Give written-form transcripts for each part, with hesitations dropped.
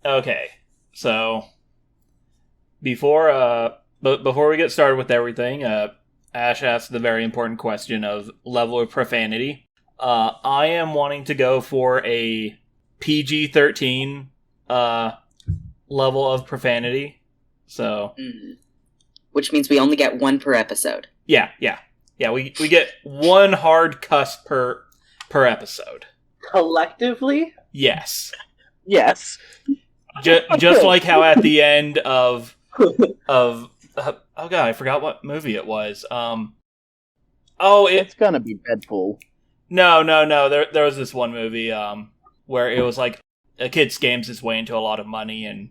Okay, so before we get started with everything, Ash asked the very important question of level of profanity. I am wanting to go for a PG-13 level of profanity. So, which means we only get one per episode. Yeah. We get one hard cuss per episode. Collectively? Yes. Yes. Just like how at the end of oh god, I forgot what movie it was. It's gonna be Deadpool. No. There was this one movie where it was like a kid scams his way into a lot of money, and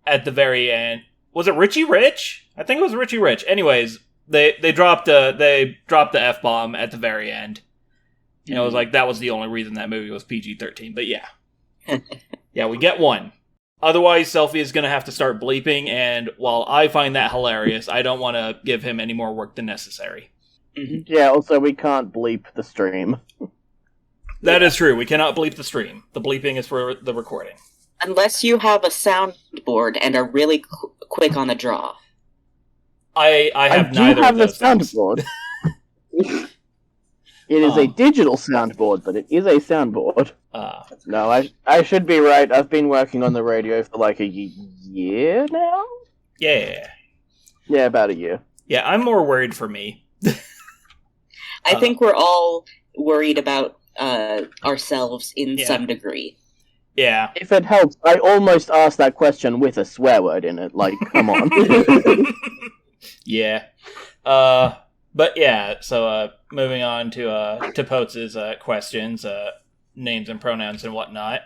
at the very end, was it Richie Rich? I think it was Richie Rich. Anyways, they dropped the F-bomb at the very end. And it was like that was the only reason that movie was PG-13. But yeah. Yeah, we get one. Otherwise, Selfie is going to have to start bleeping, and while I find that hilarious, I don't want to give him any more work than necessary. Yeah, also we can't bleep the stream. That is true. We cannot bleep the stream. The bleeping is for the recording. Unless you have a soundboard and are really quick on the draw. I have neither of those things. Soundboard. It is a digital soundboard, but it is a soundboard. No, I should be right. I've been working on the radio for like a year now? Yeah. Yeah, about a year. Yeah, I'm more worried for me. I think we're all worried about ourselves in some degree. Yeah. If it helps, I almost asked that question with a swear word in it. Like, come on. Yeah. But yeah, so moving on to Potes' questions, names and pronouns and whatnot.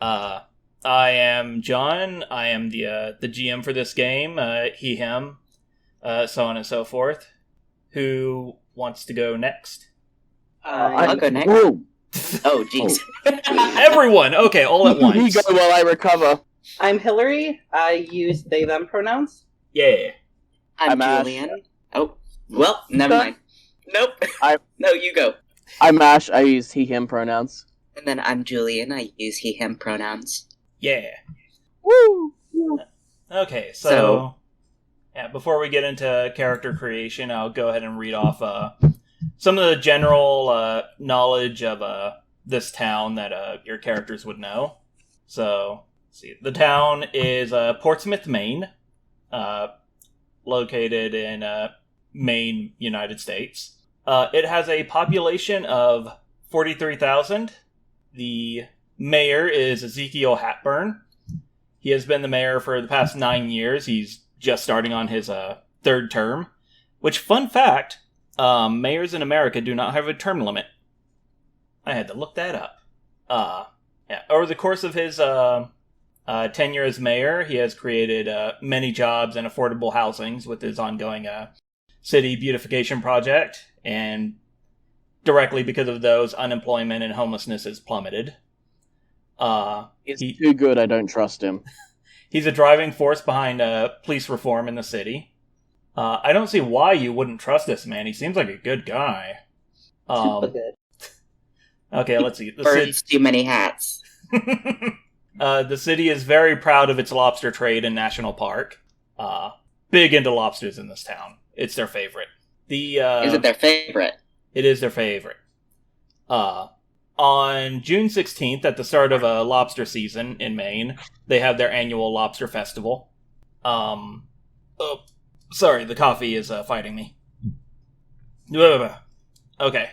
I am John. I am the GM for this game. He, him, so on and so forth. Who wants to go next? I'll go next. Whoa. Oh, jeez. Everyone! Okay, all at once. You go while I recover. I'm Hillary. I use they, them pronouns. Yeah. I'm Julian. Ash. Oh, well, never mind. Nope. No, you go. I'm Ash. I use he, him pronouns. And then I'm Julian. I use he, him pronouns. Yeah. Woo! Okay, so yeah, before we get into character creation, I'll go ahead and read off some of the general knowledge of this town that your characters would know. So, let's see. The town is Portsmouth, Maine, located in Maine, United States. It has a population of 43,000. The mayor is Ezekiel Hatburn. He has been the mayor for the past 9 years. He's just starting on his third term. Which, fun fact, mayors in America do not have a term limit. I had to look that up. Yeah. Over the course of his tenure as mayor, he has created many jobs and affordable housings with his ongoing city beautification project, and directly because of those, unemployment and homelessness has plummeted. He's too good, I don't trust him. He's a driving force behind police reform in the city. I don't see why you wouldn't trust this man. He seems like a good guy. Okay, let's see. Burns too many hats. The city is very proud of its lobster trade and national park. Big into lobsters in this town. It's their favorite. Is it their favorite? It is their favorite. On June 16th, at the start of a lobster season in Maine, they have their annual lobster festival. Oh, sorry, the coffee is fighting me. Okay.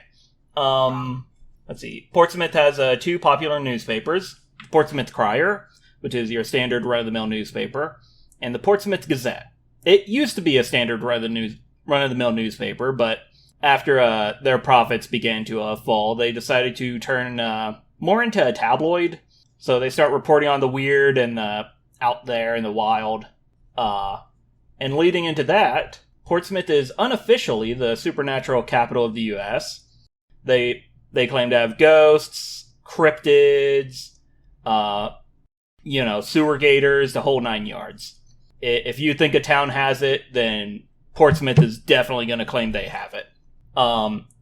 Let's see. Portsmouth has 2 popular newspapers. Portsmouth Crier, which is your standard run-of-the-mill newspaper, and the Portsmouth Gazette. It used to be a standard run-of-the-mill newspaper, but after their profits began to fall, they decided to turn more into a tabloid. So they start reporting on the weird and out there in the wild. And leading into that, Portsmouth is unofficially the supernatural capital of the U.S. They claim to have ghosts, cryptids, sewer gators, the whole 9 yards. If you think a town has it, then Portsmouth is definitely going to claim they have it.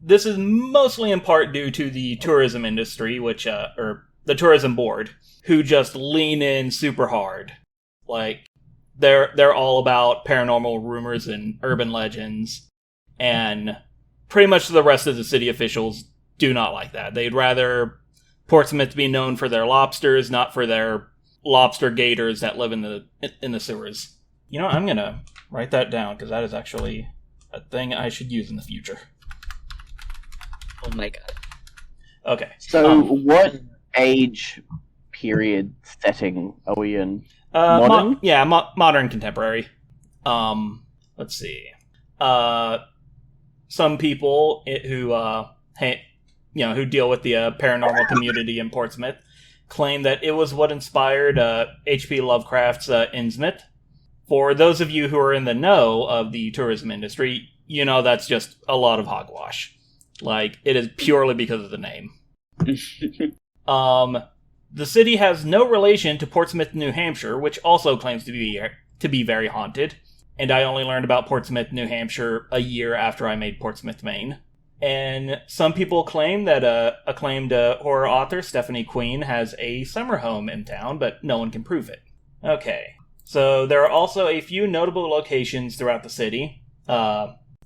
This is mostly in part due to the tourism industry, which, the tourism board, who just lean in super hard. Like, they're all about paranormal rumors and urban legends, and pretty much the rest of the city officials do not like that. They'd rather Portsmouth be known for their lobsters, not for their lobster gators that live in the sewers. You know, I'm gonna write that down, because that is actually a thing I should use in the future. Oh my god. Okay. So, what age period setting are we in? Modern? Modern contemporary. Let's see. Some people who deal with the paranormal community in Portsmouth claim that it was what inspired H.P. Lovecraft's Innsmouth. For those of you who are in the know of the tourism industry, you know that's just a lot of hogwash. Like, it is purely because of the name. The city has no relation to Portsmouth, New Hampshire, which also claims to be very haunted. And I only learned about Portsmouth, New Hampshire a year after I made Portsmouth, Maine. And some people claim that acclaimed horror author Stephanie Queen has a summer home in town, but no one can prove it. Okay, so there are also a few notable locations throughout the city.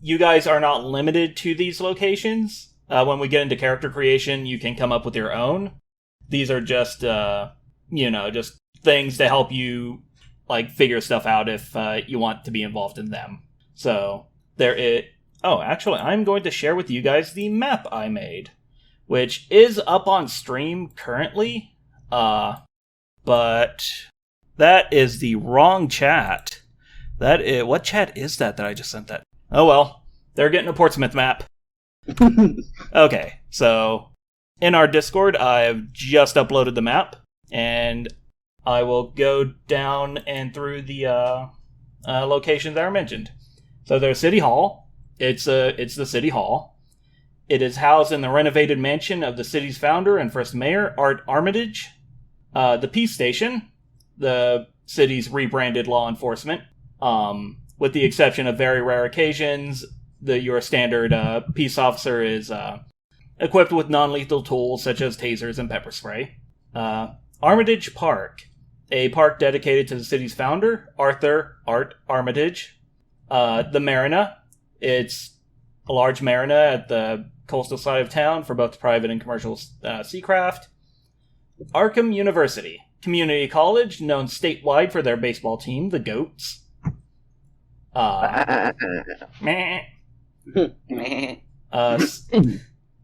You guys are not limited to these locations. When we get into character creation, you can come up with your own. These are just, just things to help you, like, figure stuff out if you want to be involved in them. So, actually, I'm going to share with you guys the map I made, which is up on stream currently, but that is the wrong chat. What chat is that I just sent that? Oh well, they're getting a Portsmouth map. Okay, so in our Discord, I've just uploaded the map, and I will go down and through the locations that are mentioned. So there's City Hall. It's the City Hall. It is housed in the renovated mansion of the city's founder and first mayor, Art Armitage. The Peace Station, the city's rebranded law enforcement, with the exception of very rare occasions, your standard peace officer is equipped with non-lethal tools such as tasers and pepper spray. Armitage Park, a park dedicated to the city's founder, Art Armitage. The Marina, it's a large marina at the coastal side of town for both private and commercial seacraft. Arkham University, community college known statewide for their baseball team, the Goats.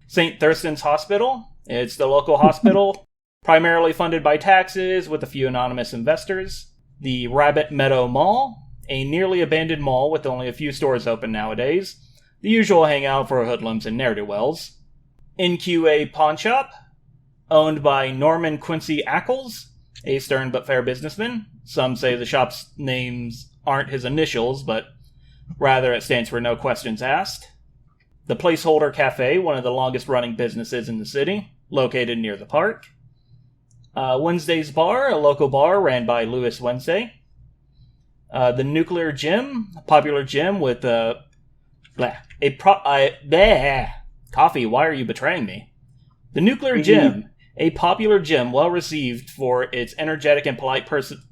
St. Thurstan's Hospital, it's the local hospital, primarily funded by taxes with a few anonymous investors. The Rabbit Meadow Mall, a nearly abandoned mall with only a few stores open nowadays, the usual hangout for hoodlums and ne'er-do-wells. NQA Pawn Shop, owned by Norman Quincy Ackles, a stern but fair businessman. Some say the shop's names aren't his initials, but rather it stands for No Questions Asked. The Placeholder Cafe, one of the longest-running businesses in the city, located near the park. Wednesday's Bar, a local bar ran by Louis Wednesday. The Nuclear Gym, a popular gym with coffee, why are you betraying me? The Nuclear Gym, a popular gym well received for its energetic and polite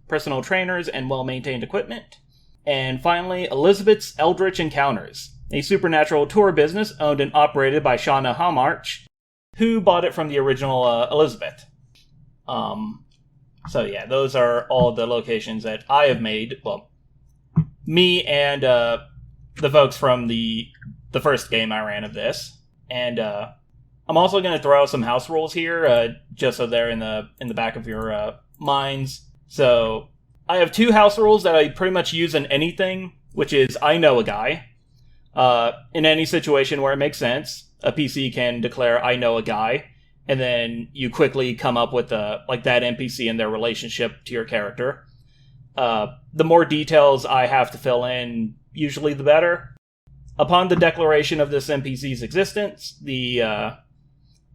personal trainers and well-maintained equipment. And finally, Elizabeth's Eldritch Encounters, a supernatural tour business owned and operated by Shauna Hamarch, who bought it from the original Elizabeth. So yeah, those are all the locations that I have made. Well, me and the folks from the first game I ran of this, and I'm also going to throw out some house rules here, just so they're in the back of your minds. So I have 2 house rules that I pretty much use in anything, which is I know a guy. In any situation where it makes sense, a PC can declare I know a guy, and then you quickly come up with that NPC and their relationship to your character. The more details I have to fill in, usually the better. Upon the declaration of this NPC's existence, the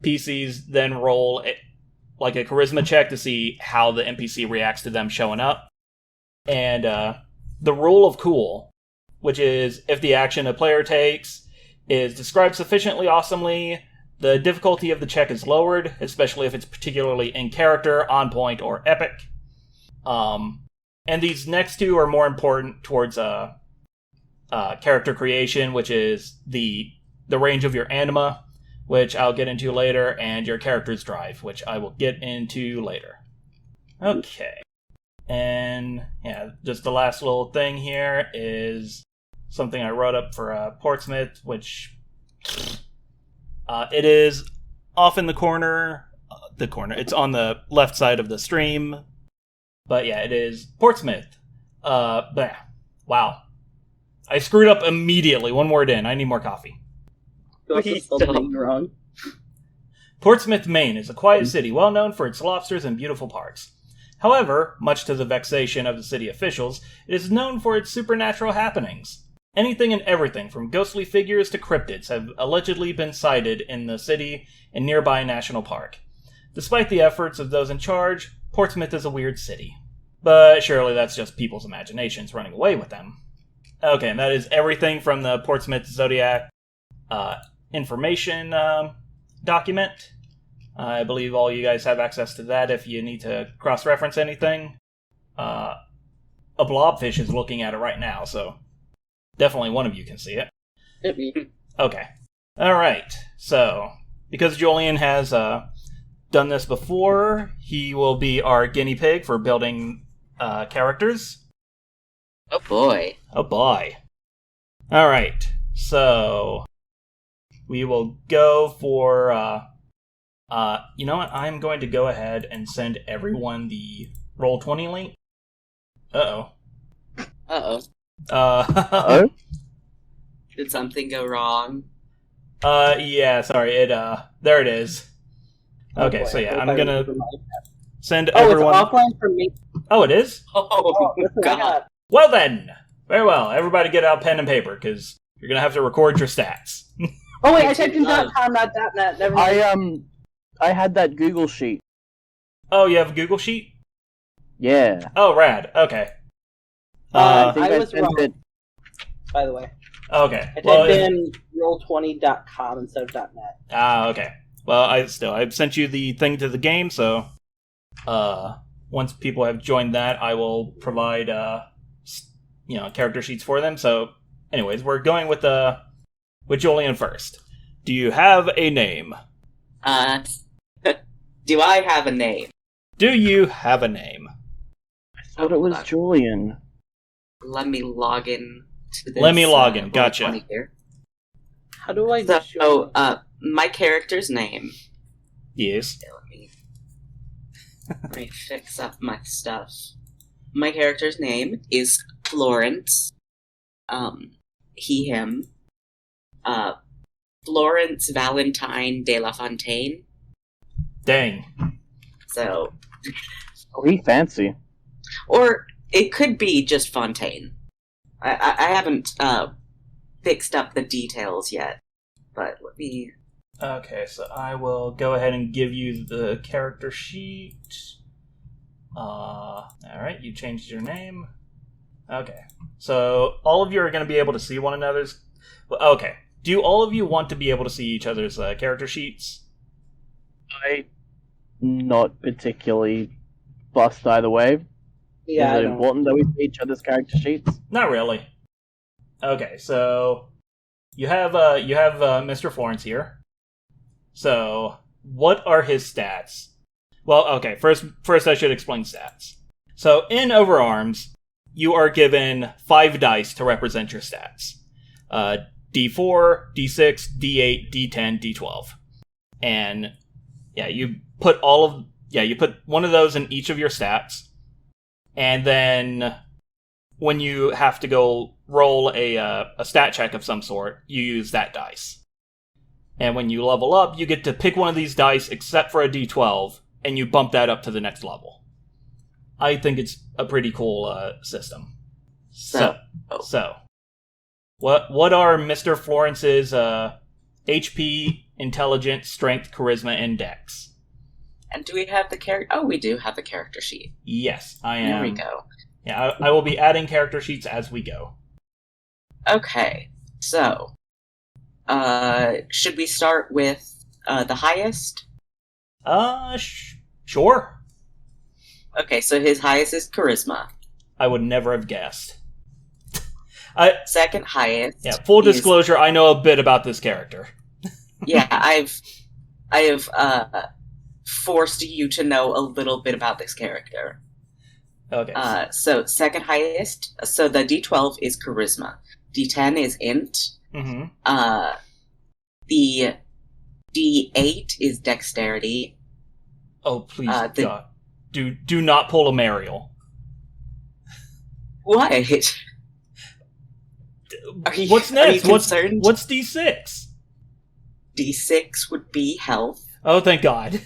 PCs then roll a charisma check to see how the NPC reacts to them showing up. And the rule of cool, which is if the action a player takes is described sufficiently awesomely The difficulty of the check is lowered, especially if it's particularly in character, on point, or epic. And these next two are more important towards character creation, which is the range of your anima, which I'll get into later, and your character's drive, which I will get into later. Okay. And, yeah, just the last little thing here is something I wrote up for Portsmouth, which it is off in the corner. It's on the left side of the stream. But yeah, it is Portsmouth. Wow. I screwed up immediately. One word in. I need more coffee. Wrong. Portsmouth, Maine is a quiet city well known for its lobsters and beautiful parks. However, much to the vexation of the city officials, it is known for its supernatural happenings. Anything and everything from ghostly figures to cryptids have allegedly been sighted in the city and nearby national park. Despite the efforts of those in charge, Portsmouth is a weird city. But surely that's just people's imaginations running away with them. Okay, and that is everything from the Portsmouth Zodiac information document. I believe all you guys have access to that if you need to cross-reference anything. A blobfish is looking at it right now, so definitely one of you can see it. Okay. Alright, so because Julian has done this before, he will be our guinea pig for building characters. Oh boy. Oh boy. Alright, so we will go for, you know what, I'm going to go ahead and send everyone the Roll20 link. Uh-oh. Uh-oh. Did something go wrong? Yeah, sorry, there it is. Okay, so yeah, I'm gonna send everyone... Oh, it's offline for me. Oh, it is? Oh, God. Well then! Very well, everybody get out pen and paper, because you're gonna have to record your stats. Oh wait, I typed in .com, not .net. Never mind. I had that Google sheet. Oh, you have a Google sheet? Yeah. Oh, rad. Okay. I think I was sent wrong. it. By the way, Okay. I typed in roll20.com instead of .net. Okay. Well, I sent you the thing to the game, so once people have joined that, I will provide character sheets for them. So, anyways, we're going with Julian first. Do you have a name? Do I have a name? Do you have a name? I thought it was Julian. Let me log in to this. Let me log in. Gotcha. Here. How do I So, my character's name. Yes. Let me fix up my stuff. My character's name is Florence. He, him. Florence Valentine de la Fontaine. Dang. So. Oh, he fancy. Or it could be just Fontaine. I haven't fixed up the details yet, but let me... Okay, so I will go ahead and give you the character sheet. Alright, you changed your name. Okay, so all of you are going to be able to see one another's... Okay, do all of you want to be able to see each other's character sheets? I'm not particularly fussed either way. Yeah, Is it important that we see each other's character sheets? Not really. Okay, so you have Mr. Florence here. So, what are his stats? Well, okay, first I should explain stats. So, in Overarms, you are given 5 dice to represent your stats. D4, D6, D8, D10, D12. And yeah, you put one of those in each of your stats. And then when you have to go roll a stat check of some sort, you use that dice. And when you level up, you get to pick one of these dice except for a D12, and you bump that up to the next level. I think it's a pretty cool system. So, what are Mr. Florence's HP, intelligence, strength, charisma, and dex? And do we have the character? Oh, we do have the character sheet. Yes, I am. There we go. Yeah, I will be adding character sheets as we go. Okay, so should we start with the highest? Sure. Okay, so his highest is charisma. I would never have guessed. Second highest. Yeah, full disclosure, I know a bit about this character. Yeah, I have forced you to know a little bit about this character. Okay. So second highest, so the D12 is charisma. D10 is int. Mm-hmm. The D8 is dexterity. Oh, please, God. Do not pull a Mariel. What? What's next? What's D6? D6 would be health. Oh, thank God.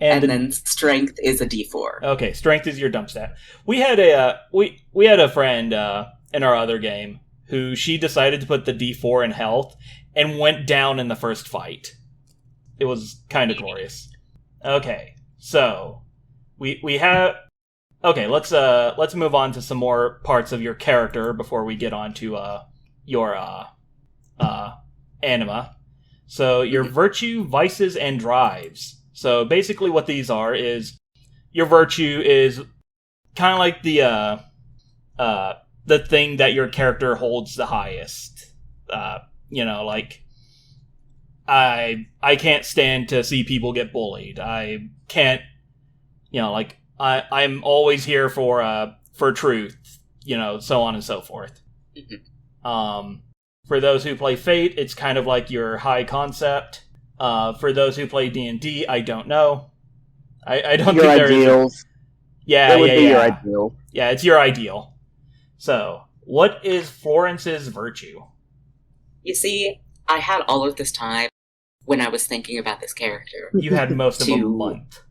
And then strength is a D4. Okay, strength is your dump stat. We had a friend in our other game who she decided to put the D4 in health and went down in the first fight. It was kind of glorious. Okay, so we have. Okay, let's move on to some more parts of your character before we get on to your anima. So your virtue, vices, and drives. So basically, what these are is your virtue is kind of like the thing that your character holds the highest. Like I can't stand to see people get bullied. I can't, I'm always here for truth, so on and so forth. For those who play Fate, it's kind of like your high concept. For those who play D&D, I don't know. I don't think there is. Yeah, that would be your ideal. Yeah, it's your ideal. So, what is Florence's virtue? You see, I had all of this time when I was thinking about this character. You had most of a month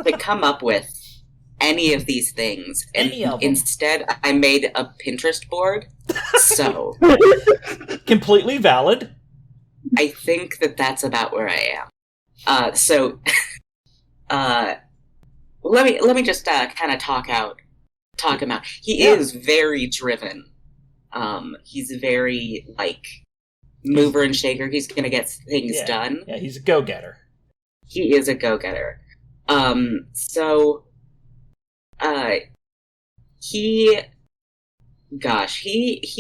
to come up with any of these things, and instead I made a Pinterest board. So completely valid. I think that's about where I am. Let me just kind of talk him out. He is very driven. He's very mover and shaker. He's gonna get things done. Yeah, he's a go-getter. He is a go-getter. He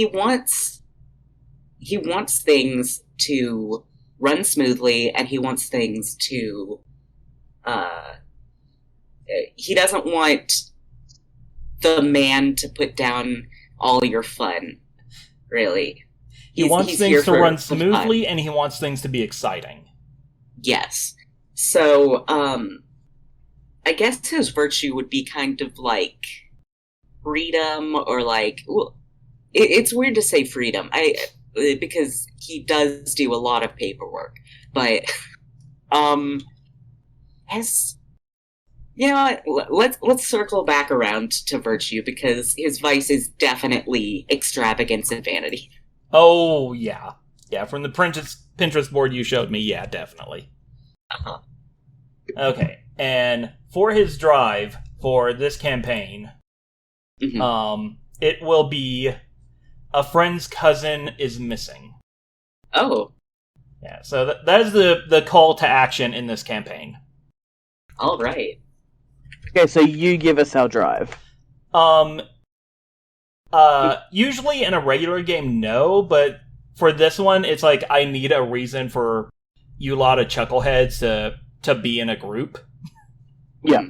wants things to run smoothly, and he wants things to he doesn't want the man to put down all your fun, really. He wants things to run smoothly, and he wants things to be exciting. Yes. So, I guess his virtue would be kind of like freedom, or it's weird to say freedom, because he does do a lot of paperwork, but, let's circle back around to virtue, because his vice is definitely extravagance and vanity. Oh, yeah. Yeah, from the Pinterest board you showed me, yeah, definitely. Uh-huh. Okay, and for his drive for this campaign, it will be a friend's cousin is missing. Oh. Yeah, so that is the call to action in this campaign. All right. Okay, so you give us our drive. Usually in a regular game, no, but for this one, it's like I need a reason for you lot of chuckleheads to be in a group. Yeah.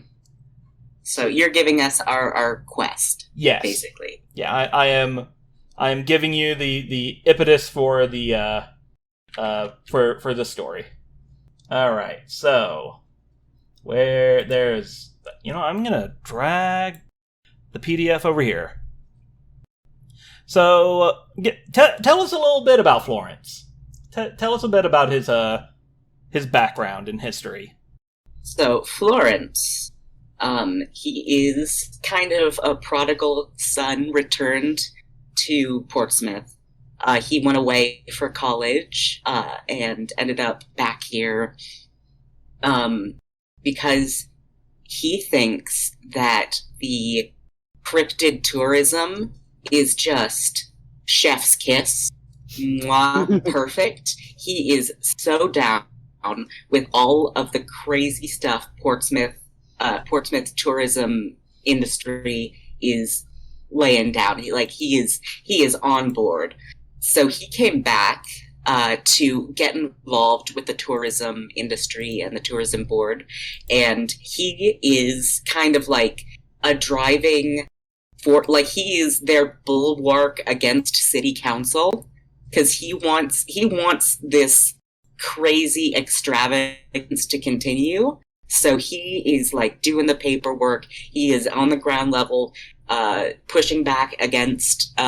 So you're giving us our quest. Yes. Basically. Yeah, I am giving you the impetus for the for the story. All right. So where there's I'm going to drag the PDF over here. So tell us a little bit about Florence. Tell us a bit about his background and history. So Florence, he is kind of a prodigal son returned to Portsmouth. He went away for college and ended up back here because he thinks that the cryptid tourism is just chef's kiss. Mwah, perfect. He is so down with all of the crazy stuff Portsmouth tourism industry is laying down. He is on board. So he came back to get involved with the tourism industry and the tourism board, and he is kind of like a driving for, like, he is their bulwark against city council, because he wants this crazy extravagance to continue. So he is like doing the paperwork. He is on the ground level, pushing back against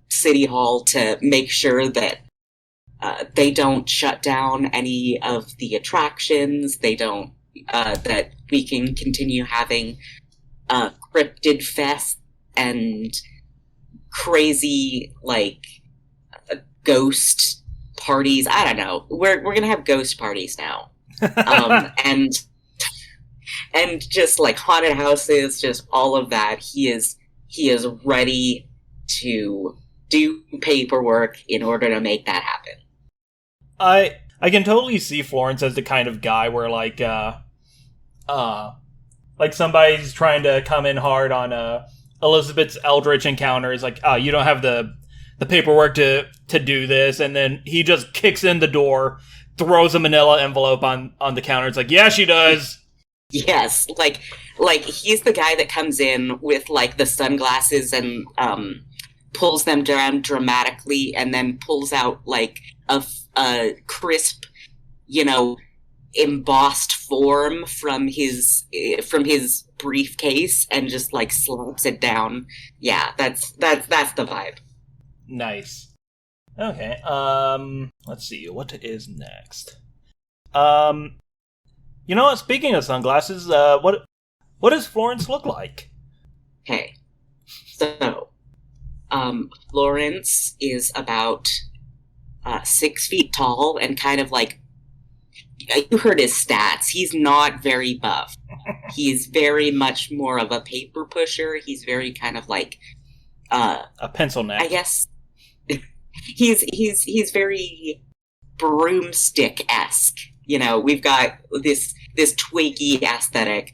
City Hall to make sure that they don't shut down any of the attractions. They don't, that we can continue having cryptid fest and crazy, like, ghost parties. I don't know. We're gonna have ghost parties now. And just like haunted houses, just all of that. He is ready to do paperwork in order to make that happen. I can totally see Florence as the kind of guy where like somebody's trying to come in hard on Elizabeth's Eldritch encounters, like, oh, you don't have the paperwork to do this, and then he just kicks in the door, throws a manila envelope on the counter. It's like, yeah, she does. Yes, like he's the guy that comes in with like the sunglasses and pulls them down dramatically, and then pulls out like a crisp, embossed form from his briefcase and just like slaps it down. Yeah, that's the vibe. Nice. Okay. Let's see. What is next? Speaking of sunglasses, what does Florence look like? Okay. So, Florence is about 6 feet tall and kind of like, you heard his stats. He's not very buff. He's very much more of a paper pusher. He's very kind of like a pencil neck, I guess. He's very broomstick-esque. We've got this twiggy aesthetic.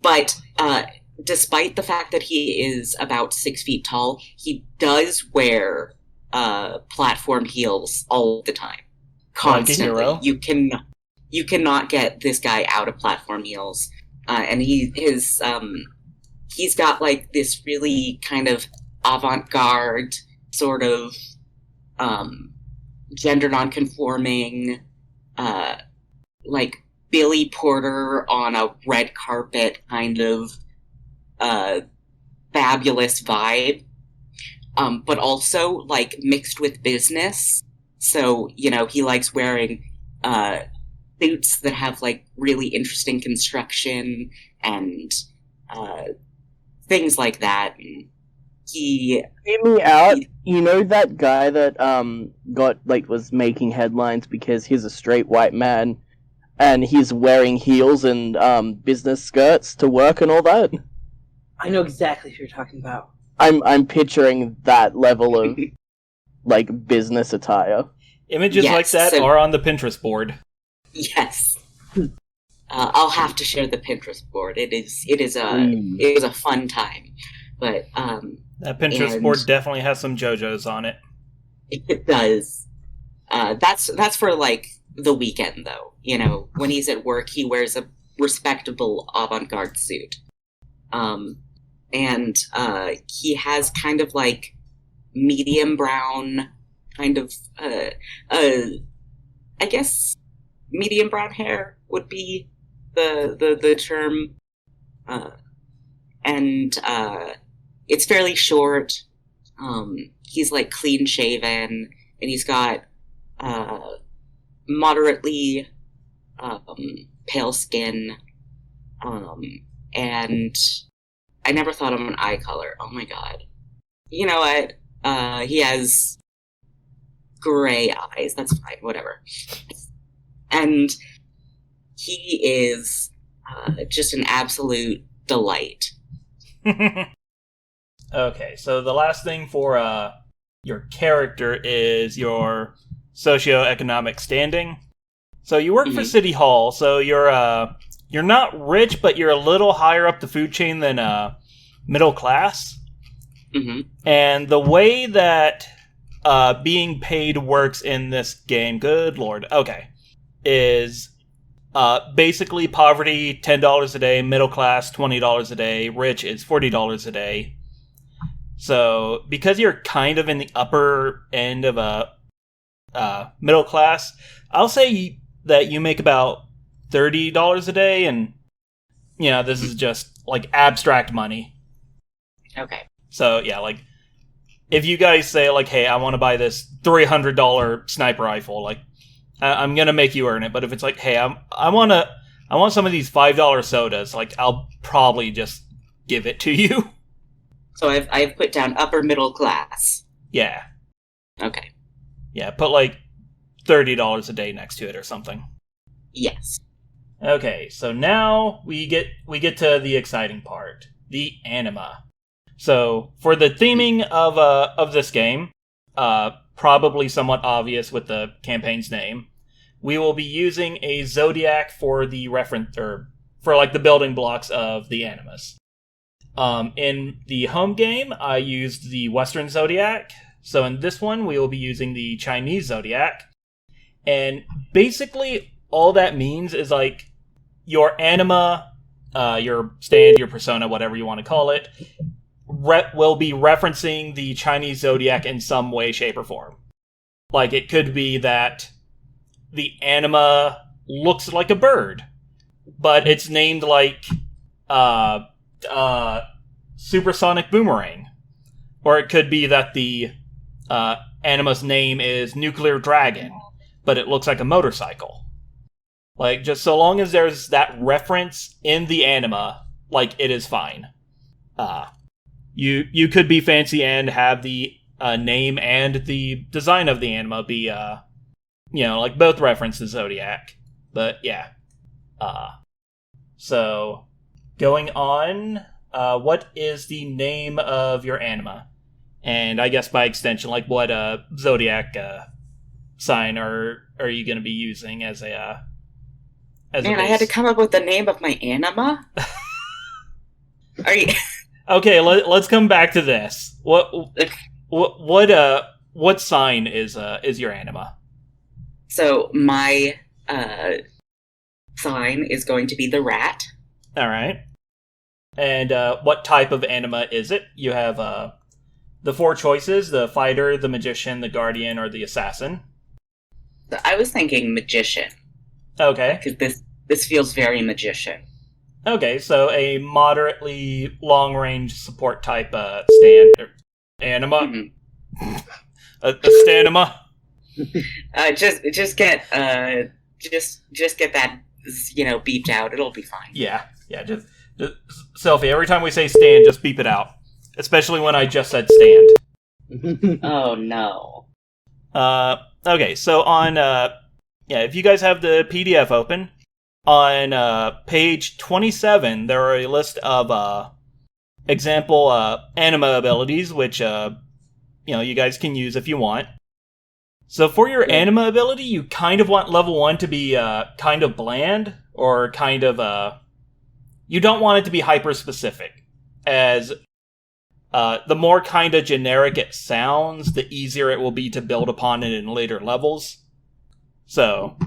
But despite the fact that he is about 6 feet tall, he does wear platform heels all the time. Constantly. Like a hero? You cannot get this guy out of platform heels. And he's got like this really kind of avant-garde sort of gender non-conforming, like Billy Porter on a red carpet kind of fabulous vibe, but also like mixed with business. So, he likes wearing suits that have like really interesting construction and things like that. And hear me out. That guy that was making headlines because he's a straight white man and he's wearing heels and business skirts to work and all that? I know exactly who you're talking about. I'm picturing that level of like business attire. Images like that are on the Pinterest board. Yes. I'll have to share the Pinterest board. It is a fun time. But that Pinterest board definitely has some JoJo's on it. It does. That's for like the weekend though. When he's at work, he wears a respectable avant-garde suit. And he has kind of like medium brown, kind of I guess medium brown hair would be the term. And it's fairly short. He's like clean shaven, and he's got moderately pale skin. And I never thought of an eye color. Oh my god. You know what? He has gray eyes. That's fine. Whatever. And he is just an absolute delight. Okay, so the last thing for your character is your socioeconomic standing. So you work for City Hall, so you're not rich, but you're a little higher up the food chain than middle class. Mm-hmm. And the way that being paid works in this game, good lord, okay, is basically poverty, $10 a day, middle class, $20 a day, rich is $40 a day. So because you're kind of in the upper end of a middle class, I'll say that you make about $30 a day, and this is just like abstract money. Okay. So yeah, like if you guys say like, hey, I want to buy this $300 sniper rifle, like I'm gonna make you earn it. But if it's like, hey, I want some of these $5 sodas, like I'll probably just give it to you. So I've put down upper middle class. Yeah. Okay. Yeah, put like $30 a day next to it or something. Yes. Okay, so now we get to the exciting part, the anima. So for the theming of this game, probably somewhat obvious with the campaign's name, we will be using a zodiac for the reference, or for like the building blocks of the animas. In the home game, I used the Western Zodiac. So in this one, we will be using the Chinese Zodiac. And basically, all that means is like your anima, your stand, your persona, whatever you want to call it, will be referencing the Chinese Zodiac in some way, shape, or form. Like, it could be that the anima looks like a bird, but it's named like Supersonic Boomerang. Or it could be that the anima's name is Nuclear Dragon, but it looks like a motorcycle. Like, just so long as there's that reference in the anima, like, it is fine. You could be fancy and have the name and the design of the anima be, like, both reference the Zodiac. But, yeah. So, going on, what is the name of your anima? And I guess by extension, like, what Zodiac sign are you going to be using as a... Man, I had to come up with the name of my anima? Are you... Okay, let's come back to this. What sign is your anima? So my sign is going to be the rat. All right. And what type of anima is it? You have the four choices: the fighter, the magician, the guardian, or the assassin. So I was thinking magician. Okay. Because this feels very magician. Okay, so a moderately long-range support type stand or anima, a stanima. Just get that beeped out. It'll be fine. Yeah. Just Selfie. Every time we say stand, just beep it out. Especially when I just said stand. Oh no. Okay, so on if you guys have the PDF open. On page 27, there are a list of example anima abilities, which you guys can use if you want. So for your anima ability, you kind of want level 1 to be kind of bland, or kind of you don't want it to be hyper specific, as the more kind of generic it sounds, the easier it will be to build upon it in later levels. So.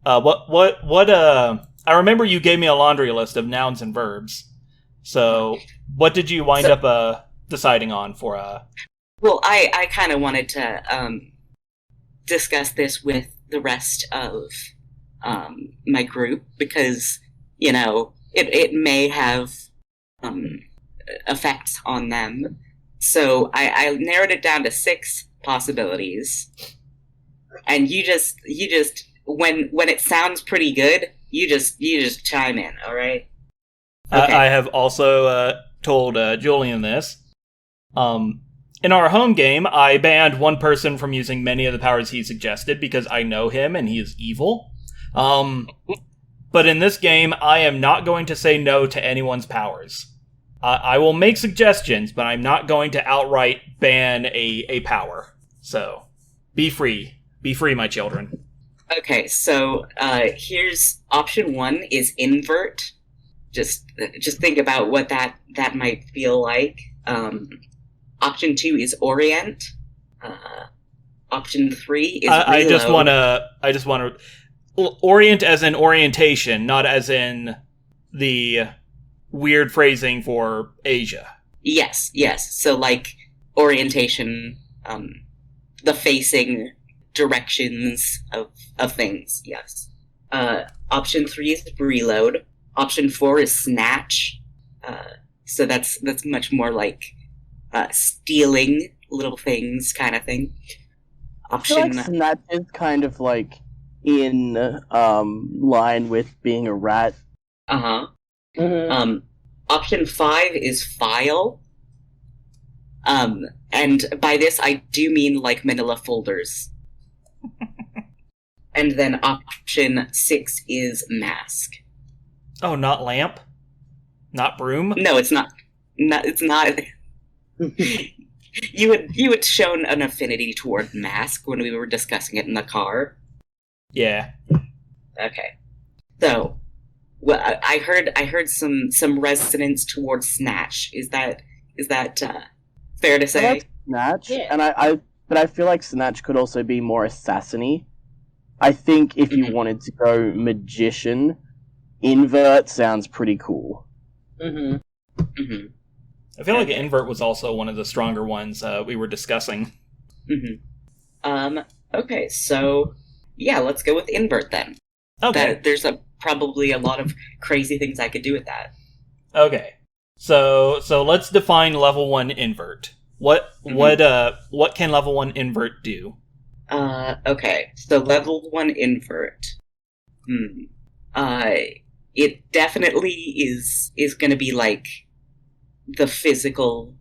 I remember you gave me a laundry list of nouns and verbs. So, what did you wind up deciding on for Well, I kind of wanted to discuss this with the rest of my group, because, it may have effects on them. So, I narrowed it down to 6 possibilities. And you just when it sounds pretty good, you just chime in, all right? Okay. I have also told Julian this. In our home game, I banned one person from using many of the powers he suggested because I know him and he is evil. But in this game, I am not going to say no to anyone's powers. I will make suggestions, but I'm not going to outright ban a power. So, be free. Be free, my children. Okay, so here's option one is invert. Just think about what that might feel like. Option two is orient. Option three is reload. I just want to orient as in orientation, not as in the weird phrasing for Asia. Yes. So like orientation, the facing directions of things. Yes. Option three is reload. Option four is snatch. So that's much more like stealing little things kind of thing. I feel like snatch is kind of like in line with being a rat. Mm-hmm. Option five is file. And by this I do mean like manila folders. And then option six is mask. Oh, not lamp? Not broom? No, it's not. It's not. You had shown an affinity toward mask when we were discussing it in the car. Yeah. Okay. So, well, I heard some resonance towards snatch. Is that fair to say? I like snatch, Yeah. and but I feel like snatch could also be more assassin-y. I think if you wanted to go magician, invert sounds pretty cool. Mm-hmm. Mm-hmm. I feel like invert was also one of the stronger ones we were discussing. Mm-hmm. Okay, so yeah, let's go with invert then. Okay. There's probably a lot of crazy things I could do with that. Okay. So let's define level 1 invert. What can level 1 invert do? Okay, so level 1 invert. It definitely is going to be like the physical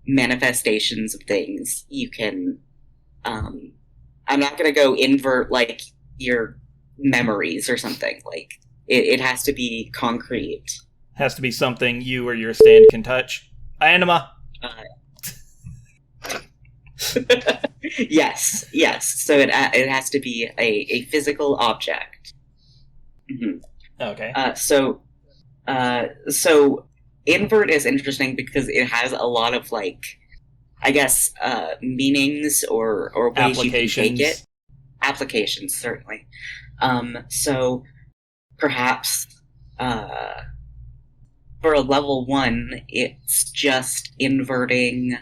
manifestations of things. You can, I'm not going to go invert like your memories or something. Like it has to be concrete. Has to be something you or your stand can touch. Anima. Yes. So it has to be a physical object. Mm-hmm. Okay. So invert is interesting because it has a lot of like, I guess, meanings or ways you can take it. Applications, certainly. So perhaps for a level 1, it's just inverting.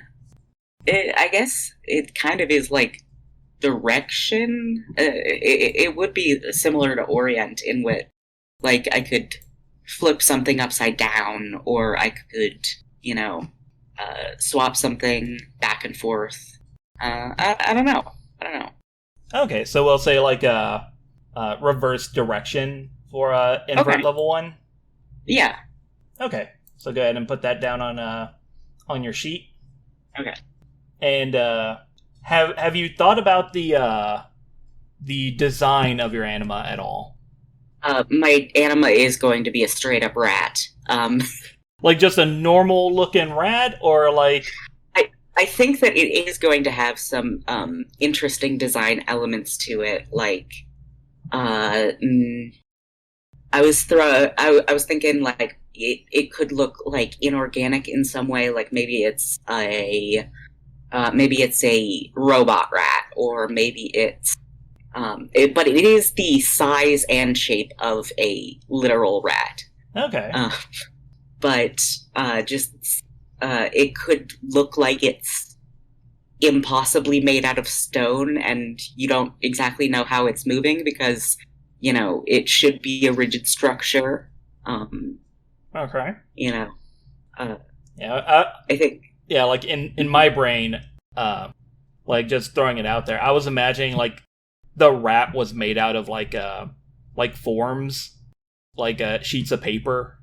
I guess it kind of is like direction. It would be similar to orient in which, like, I could flip something upside down, or I could, swap something back and forth. I don't know. Okay, so we'll say like a reverse direction for invert level 1. Yeah. Okay, so go ahead and put that down on your sheet. Okay. And have you thought about the design of your anima at all? My anima is going to be a straight up rat. Like just a normal looking rat, or like? I think that it is going to have some interesting design elements to it. Like, I was thinking like it could look like inorganic in some way. Like maybe it's a robot rat, or maybe it's but it is the size and shape of a literal rat. Okay. But it could look like it's impossibly made out of stone, and you don't exactly know how it's moving because, it should be a rigid structure. Okay. Yeah. I think. Yeah, like in my brain, like just throwing it out there, I was imagining like the rat was made out of like forms, like sheets of paper.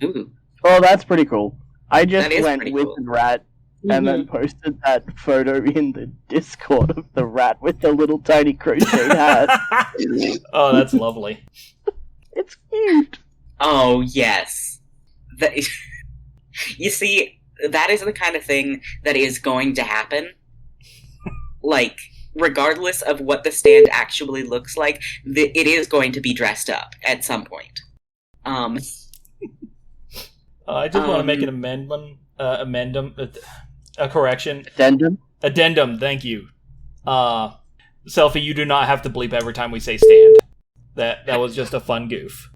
Ooh. Oh, that's pretty cool. I just went pretty Wizard cool. Rat and then posted that photo in the Discord of the rat with the little tiny crocheted hat. Oh, that's lovely. It's cute. Oh, yes. You see, that is the kind of thing that is going to happen. Like, regardless of what the stand actually looks like, it is going to be dressed up at some point. I just want to make an a correction. Addendum, thank you. Selfie, you do not have to bleep every time we say stand. That was just a fun goof.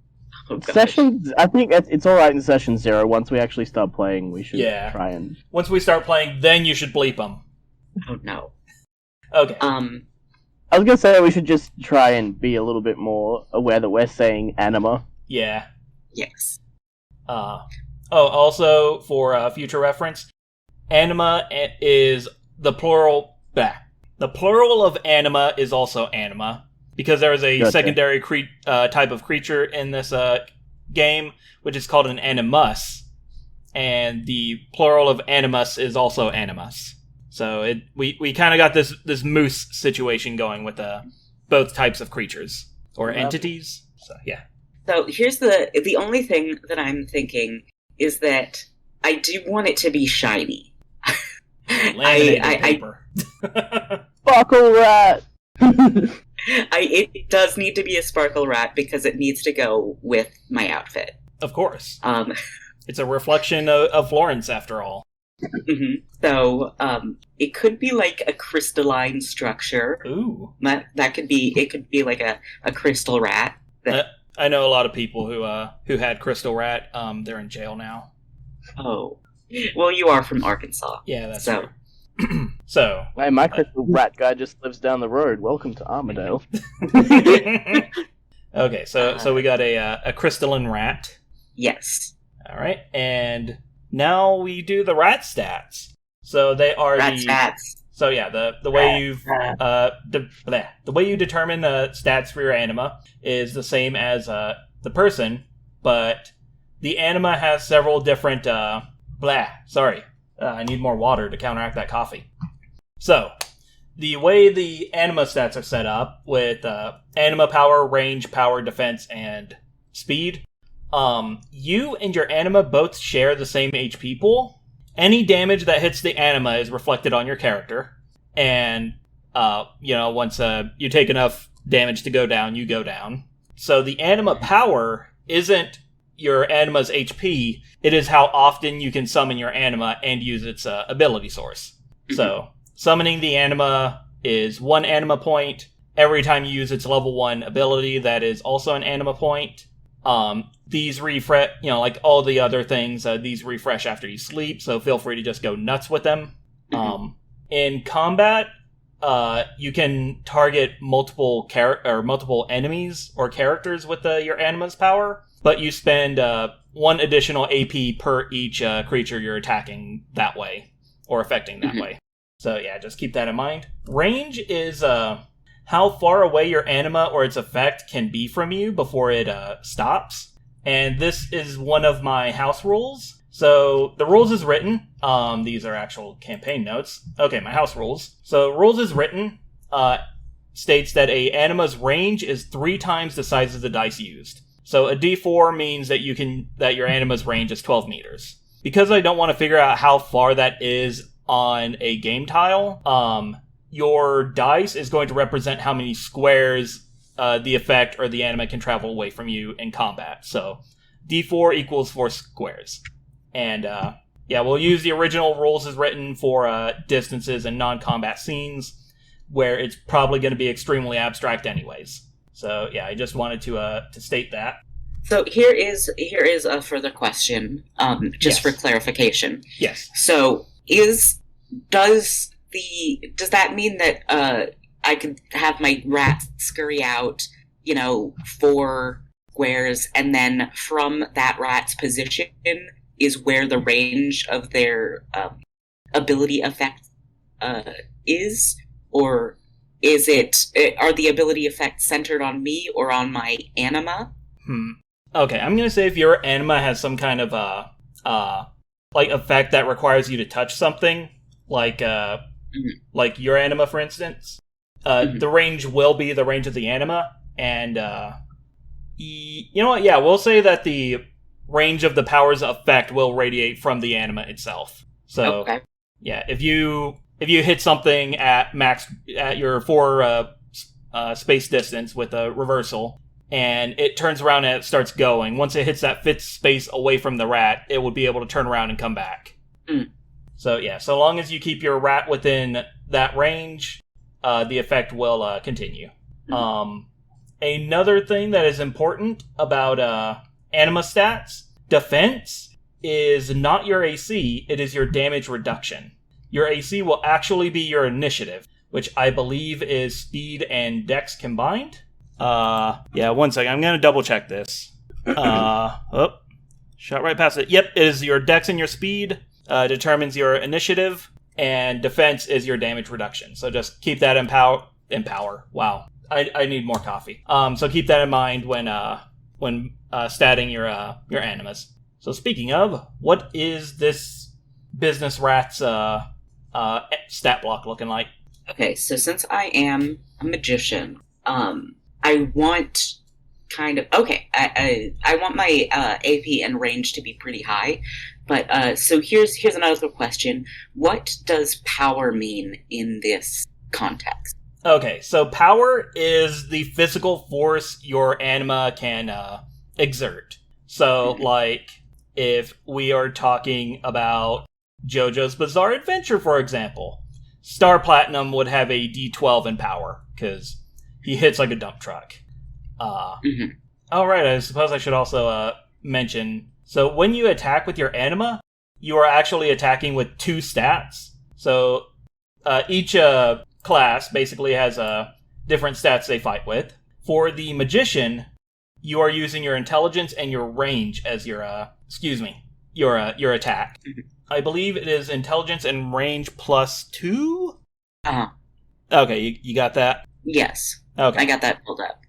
Oh, gosh. Sessions, I think it's alright in session 0. Once we actually start playing, we should try and... Once we start playing, then you should bleep them. Oh, no. Okay. I was gonna say we should just try and be a little bit more aware that we're saying anima. Yeah. Yes. Also, for future reference, anima is the plural... The plural of anima is also anima, because there is a secondary type of creature in this game, which is called an animus, and the plural of animus is also animus. So we kind of got this moose situation going with both types of creatures or entities. So yeah. So here's the only thing that I'm thinking is that I do want it to be shiny. Laminated paper. Sparkle rat! It does need to be a sparkle rat because it needs to go with my outfit. Of course. It's a reflection of Florence, after all. Mm-hmm. So, it could be like a crystalline structure. Ooh. It could be like a crystal rat. I know a lot of people who had crystal rat. They're in jail now. Oh. Well, you are from Arkansas. Yeah, that's true. So, hey, my crystal rat guy just lives down the road. Welcome to Armadale. Okay, so we got a crystalline rat. Yes. All right, and now we do the rat stats. So they are rat stats. So yeah, the way the way you determine the stats for your anima is the same as the person, but the anima has several different I need more water to counteract that coffee. So, the way the anima stats are set up with anima power, range, power, defense, and speed, you and your anima both share the same HP pool. Any damage that hits the anima is reflected on your character, and once you take enough damage to go down, you go down. So the anima power isn't your anima's HP, it is how often you can summon your anima and use its ability source. So, summoning the anima is 1 anima point. Every time you use its level 1 ability, that is also an anima point. These refresh, like all the other things, these refresh after you sleep, so feel free to just go nuts with them. In combat, you can target multiple enemies or characters with your anima's power, but you spend 1 additional AP per each creature you're attacking that way, or affecting that way. So yeah, just keep that in mind. Range is how far away your anima or its effect can be from you before it stops. And this is one of my house rules. So the rules is written. These are actual campaign notes. Okay, my house rules. So rules is written states that a anima's range is 3 times the size of the dice used. So a D4 means that that your anima's range is 12 meters. Because I don't want to figure out how far that is on a game tile, your dice is going to represent how many squares the effect or the anima can travel away from you in combat. So D4 equals 4 squares. And we'll use the original rules as written for distances and non-combat scenes, where it's probably going to be extremely abstract anyways. So yeah, I just wanted to state that. So here is a further question, just for clarification. Yes. So does that mean that I could have my rat scurry out, 4 squares, and then from that rat's position is where the range of their ability effect is, or are the ability effects centered on me or on my anima? Okay, I'm gonna say if your anima has some kind of effect that requires you to touch something, like your anima, for instance, the range will be the range of the anima, and you know what? Yeah, we'll say that the range of the power's effect will radiate from the anima itself. So, okay. Yeah, if you if you hit something at your 4 space distance with a reversal, and it turns around and it starts going, once it hits that 5th space away from the rat, it would be able to turn around and come back. So yeah, so long as you keep your rat within that range, the effect will continue. Another thing that is important about anima stats, defense is not your AC, it is your damage reduction. Your AC will actually be your initiative, which I believe is speed and dex combined. Yeah, one second, I'm going to double check this. Shot right past it. Yep, it is your dex and your speed, determines your initiative, and defense is your damage reduction. So just keep that in power. Wow. I need more coffee. So keep that in mind when statting your animas. So speaking of, what is this business rat's stat block looking like? Okay, so since I am a magician, I want I want my AP and range to be pretty high. But so here's another question: what does power mean in this context? Okay, so power is the physical force your anima can exert. So, like, if we are talking about JoJo's Bizarre Adventure, for example, Star Platinum would have a D12 in power, because he hits like a dump truck. Alright, I suppose I should also mention, so when you attack with your anima, you are actually attacking with 2 stats. So, each class basically has different stats they fight with. For the magician, you are using your intelligence and your range as your your attack. I believe it is intelligence and range +2. Okay, you got that? Yes. Okay, I got that pulled up.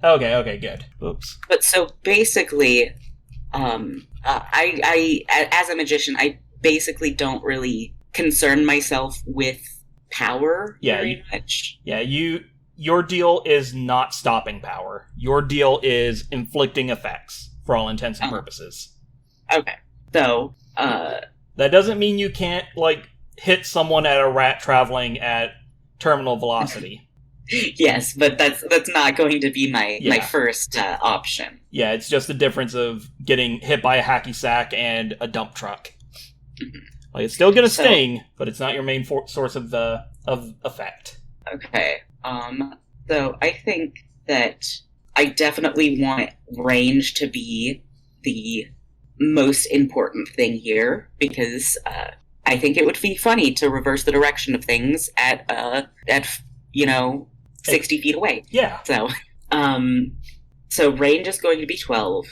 Okay, good. Oops. But so basically, I as a magician, I basically don't really concern myself with power very much. Yeah, your deal is not stopping power. Your deal is inflicting effects for all intents and purposes. Okay. So, that doesn't mean you can't hit someone at a rat traveling at terminal velocity. Yes, but that's not going to be my first option. Yeah, it's just the difference of getting hit by a hacky sack and a dump truck. It's still gonna sting, but it's not your main source of effect. Okay. So I think that I definitely want range to be the most important thing here, because I think it would be funny to reverse the direction of things at 60 feet away. Yeah. So range is going to be 12,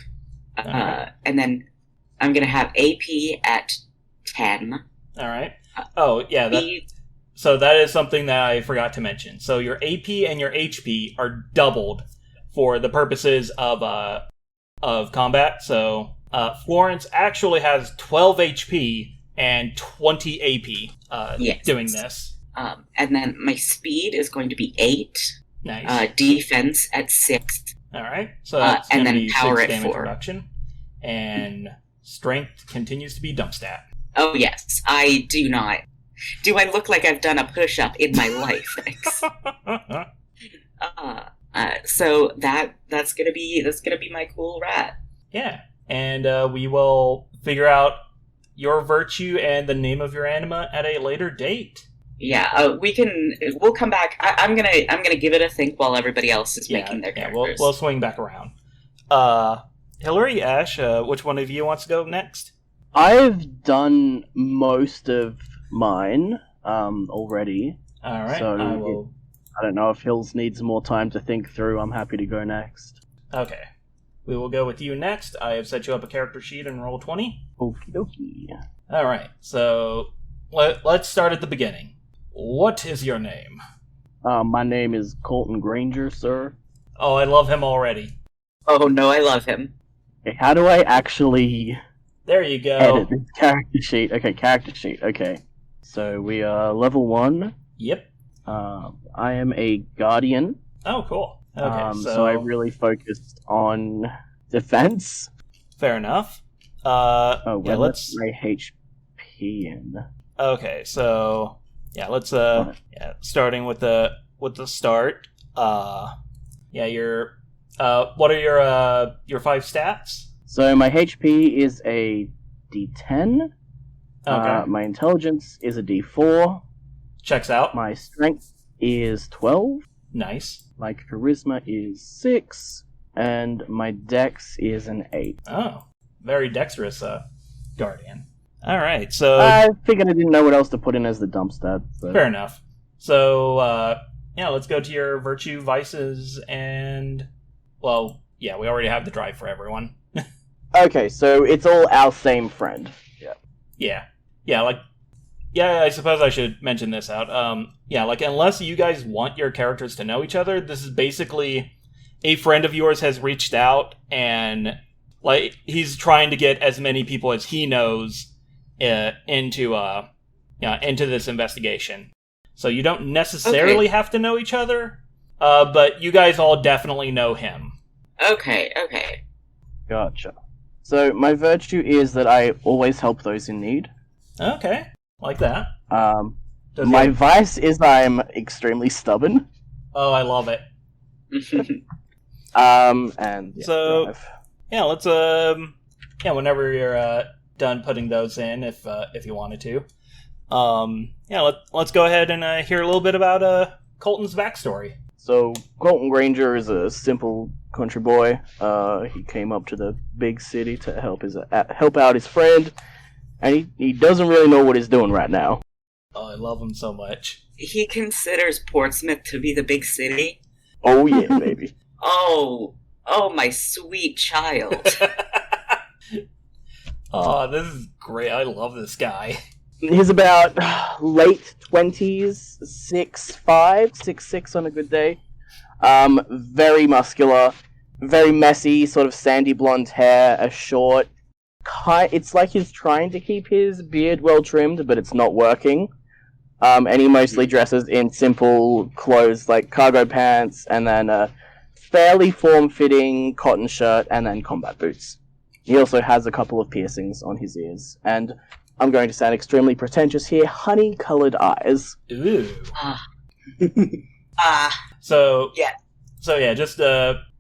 and then I'm going to have AP at 10. All right. So that is something that I forgot to mention. So your AP and your HP are doubled for the purposes of combat. So Florence actually has 12 HP and 20 AP doing this. And then my speed is going to be 8. Nice. Defense at 6. All right. So that's and going to then be power 6 at damage 4. reduction. And strength continues to be dump stat. Oh, yes. I do not. Do I look like I've done a push-up in my life? So that's gonna be my cool rat. Yeah, and we will figure out your virtue and the name of your anima at a later date. Yeah, we'll come back. I'm gonna give it a think while everybody else is making their characters. We'll swing back around. Hillary, Ash, which one of you wants to go next? I've done most of mine already. All right. So I don't know if Hills needs more time to think through. I'm happy to go next. Okay. We will go with you next. I have set you up a character sheet and roll 20. Okie dokie. All right. So let's start at the beginning. What is your name? My name is Colton Granger, sir. Oh, I love him already. Oh no, I love him. Okay, how do I actually... There you go. Edit this character sheet. Okay, character sheet. Okay. So we are level 1. Yep. I am a guardian. Oh, cool. Okay, so I really focused on defense. Fair enough. Let's my HP in. Okay, so Let's starting with the start. What are your 5 stats? So my HP is a D10. Okay. My intelligence is a D4. Checks out. My strength is 12. Nice. My charisma is 6. And my dex is an 8. Oh, very dexterous guardian. All right, so I figured I didn't know what else to put in as the dump stat. So. Fair enough. So let's go to your virtue, vices, and we already have the drive for everyone. Okay, so it's all our same friend. Yeah. I suppose I should mention this out. Unless you guys want your characters to know each other, this is basically a friend of yours has reached out and he's trying to get as many people as he knows into this investigation. So you don't necessarily have to know each other, but you guys all definitely know him. Okay. Gotcha. So my virtue is that I always help those in need. Okay, like that. My vice is I'm extremely stubborn. Oh, I love it. Drive. Let's whenever you're done putting those in, if you wanted to, let's go ahead and hear a little bit about Colton's backstory. So Colton Granger is a simple country boy. He came up to the big city to help out his friend, and he doesn't really know what he's doing right now. Oh, I love him so much. He considers Portsmouth to be the big city? Oh yeah, baby. Oh, my sweet child. Oh, this is great. I love this guy. He's about late 20s, 6'5", 6'6" on a good day. Very muscular, very messy, sort of sandy blonde hair, a short. It's like he's trying to keep his beard well trimmed, but it's not working. And he mostly dresses in simple clothes like cargo pants and then a fairly form-fitting cotton shirt and then combat boots. He also has a couple of piercings on his ears, and I'm going to sound extremely pretentious here, honey-colored eyes. Ooh. So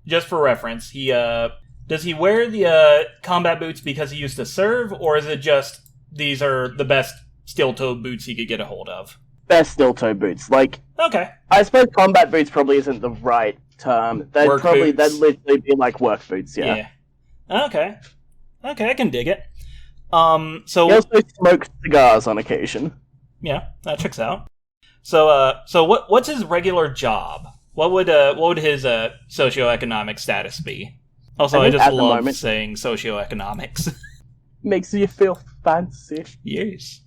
just for reference, does he wear the combat boots because he used to serve, or is it just these are the best steel-toed boots he could get a hold of? Best steel-toe boots. Okay. I suppose combat boots probably isn't the right term. They'd literally be like work boots, yeah. Okay, I can dig it. He also smokes cigars on occasion. Yeah, that checks out. So what's his regular job? What would his socioeconomic status be? Also, I just love saying socioeconomics. Makes you feel fancy. Yes,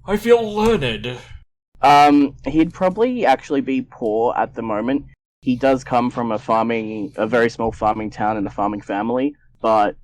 I feel learned. He'd probably actually be poor at the moment. He does come from a very small farming town and a farming family, but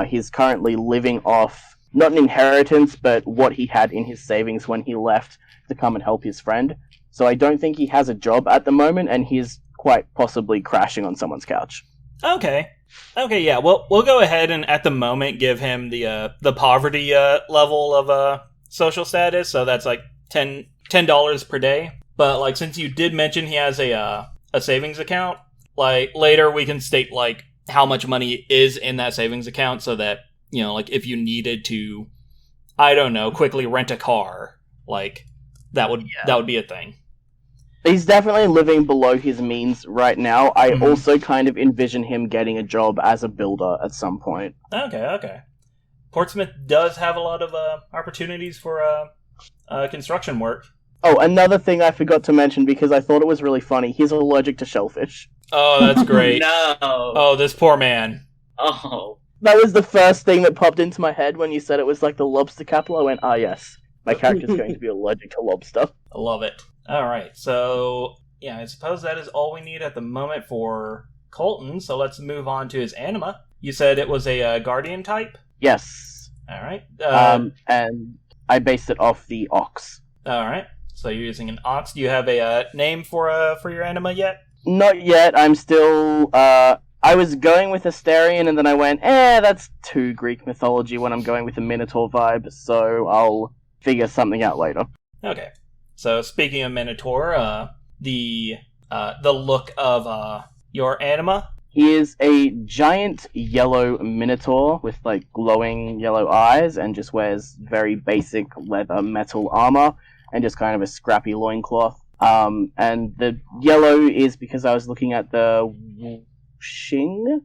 he's currently living off not an inheritance, but what he had in his savings when he left to come and help his friend. So I don't think he has a job at the moment, and he's quite possibly crashing on someone's couch. Okay, yeah. Well, we'll go ahead and at the moment give him the poverty level of social status. So that's like $10 per day. But since you did mention he has a savings account, later we can state how much money is in that savings account, so that if you needed to, I don't know, quickly rent a car, that would be a thing. He's definitely living below his means right now. I also kind of envision him getting a job as a builder at some point. Okay. Portsmouth does have a lot of opportunities for construction work. Oh, another thing I forgot to mention because I thought it was really funny. He's allergic to shellfish. Oh, that's great. No. Oh, this poor man. Oh. That was the first thing that popped into my head when you said it was like the lobster capital. I went, yes. My character's going to be allergic to lobster. I love it. Alright, so yeah, I suppose that is all we need at the moment for Colton, so let's move on to his anima. You said it was a guardian type? Yes. Alright. And I based it off the ox. Alright, so you're using an ox. Do you have a name for your anima yet? Not yet. I'm still, I was going with Asterion, and then I went, that's too Greek mythology when I'm going with a Minotaur vibe, so I'll figure something out later. Okay. So speaking of Minotaur, the look of your anima. He is a giant yellow minotaur with like glowing yellow eyes and just wears very basic leather metal armor and just kind of a scrappy loincloth. And the yellow is because I was looking at the Wuxing,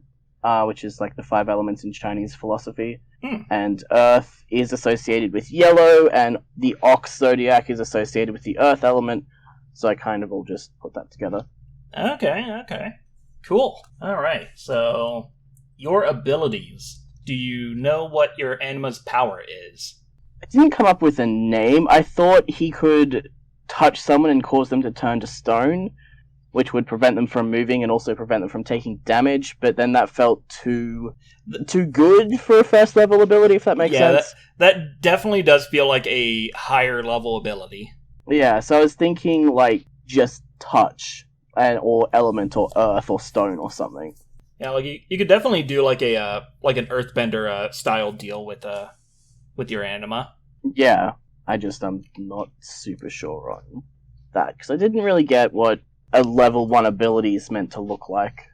which is like the 5 elements in Chinese philosophy. And earth is associated with yellow, and the ox zodiac is associated with the earth element. So I kind of will just put that together. Okay. Cool. All right. So, your abilities. Do you know what your anima's power is? I didn't come up with a name. I thought he could touch someone and cause them to turn to stone, which would prevent them from moving and also prevent them from taking damage, but then that felt too good for a first level ability, if that makes sense. That definitely does feel like a higher level ability. Yeah, so I was thinking like just touch or element or earth or stone or something. Yeah, like you could definitely do like an earthbender style deal with your anima. Yeah, I'm not super sure on that because I didn't really get what a level 1 ability is meant to look like.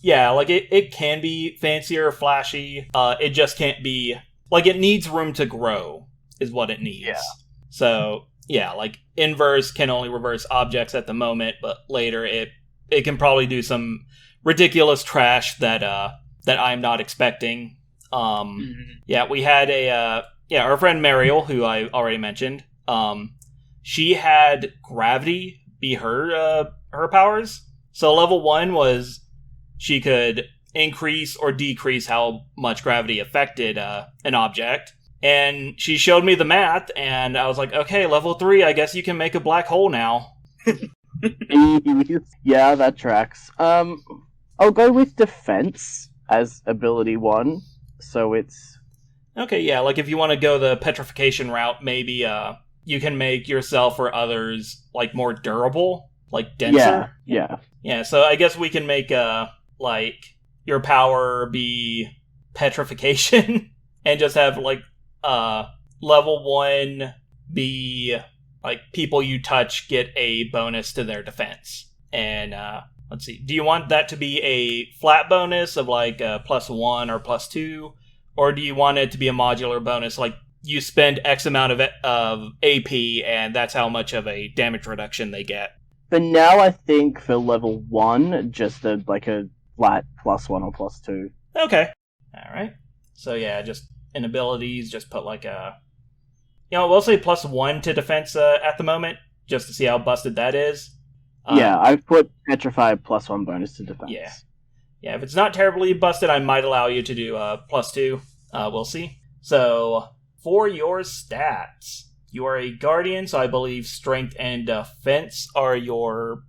It can be fancy or flashy. It just can't be like it needs room to grow is what it needs. Yeah. So yeah, like inverse can only reverse objects at the moment, but later it can probably do some ridiculous trash that I'm not expecting. Yeah, we had our friend Mariel, who I already mentioned. She had gravity be her powers. So level 1 was she could increase or decrease how much gravity affected an object. And she showed me the math, and I was like, okay, level 3, I guess you can make a black hole now. Yeah, that tracks. I'll go with defense as ability 1, so it's... Okay, yeah, like if you want to go the petrification route, maybe you can make yourself or others like more durable, like denser. Yeah, so I guess we can make like your power be petrification and just have like level 1 be like people you touch get a bonus to their defense. And let's see, do you want that to be a flat bonus of like +1 or +2, or do you want it to be a modular bonus, like you spend X amount of AP and that's how much of a damage reduction they get? For now, I think for level 1, just a flat +1 or +2. Okay. Alright. So yeah, just in abilities, just put like we'll say +1 to defense at the moment, just to see how busted that is. Yeah, I've put Petrify +1 bonus to defense. Yeah, if it's not terribly busted, I might allow you to do +2. We'll see. So, for your stats, you are a guardian, so I believe strength and defense are your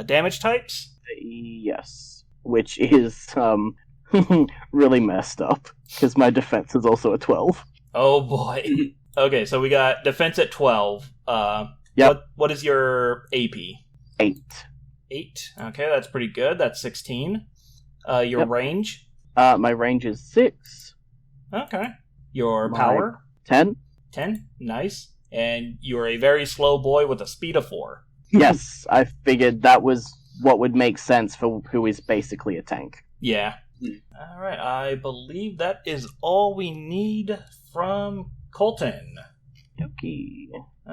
damage types? Yes, which is really messed up, because my defense is also a 12. Oh boy. Okay, so we got defense at 12. Yep. What is your AP? 8. 8. Okay, that's pretty good. That's 16. Your range? My range is 6. Okay. Your power? 10. 10. Nice. And you're a very slow boy with a speed of 4. Yes, I figured that was what would make sense for who is basically a tank. Yeah. Alright, I believe that is all we need from Colton. Okay.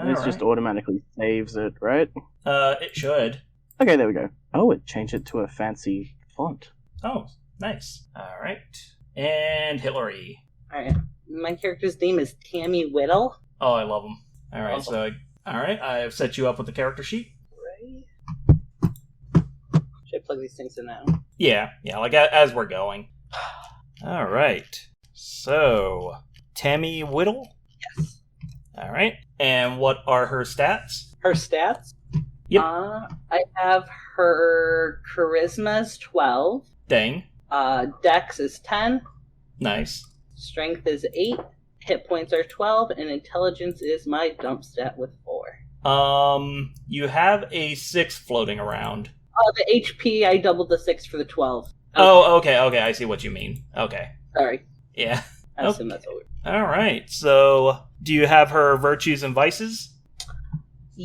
This just automatically saves it, right? It should. Okay, there we go. Oh, it changed it to a fancy font. Oh, nice. Alright. And Hillary. Alright. My character's name is Tammy Whittle. Oh, I love him. Alright, alright, I have set you up with the character sheet. Right. Should I plug these things in now? Yeah, like as we're going. Alright. So, Tammy Whittle? Yes. Alright. And what are her stats? Her stats? Yep. I have her charisma's 12. Dang. Dex is 10. Nice. Strength is 8. Hit points are 12, and intelligence is my dump stat with 4. You have a 6 floating around. The HP, I doubled the 6 for the 12. Okay. Oh, okay, I see what you mean. Okay. Sorry. Yeah. I assume that's what Alright, so do you have her virtues and vices?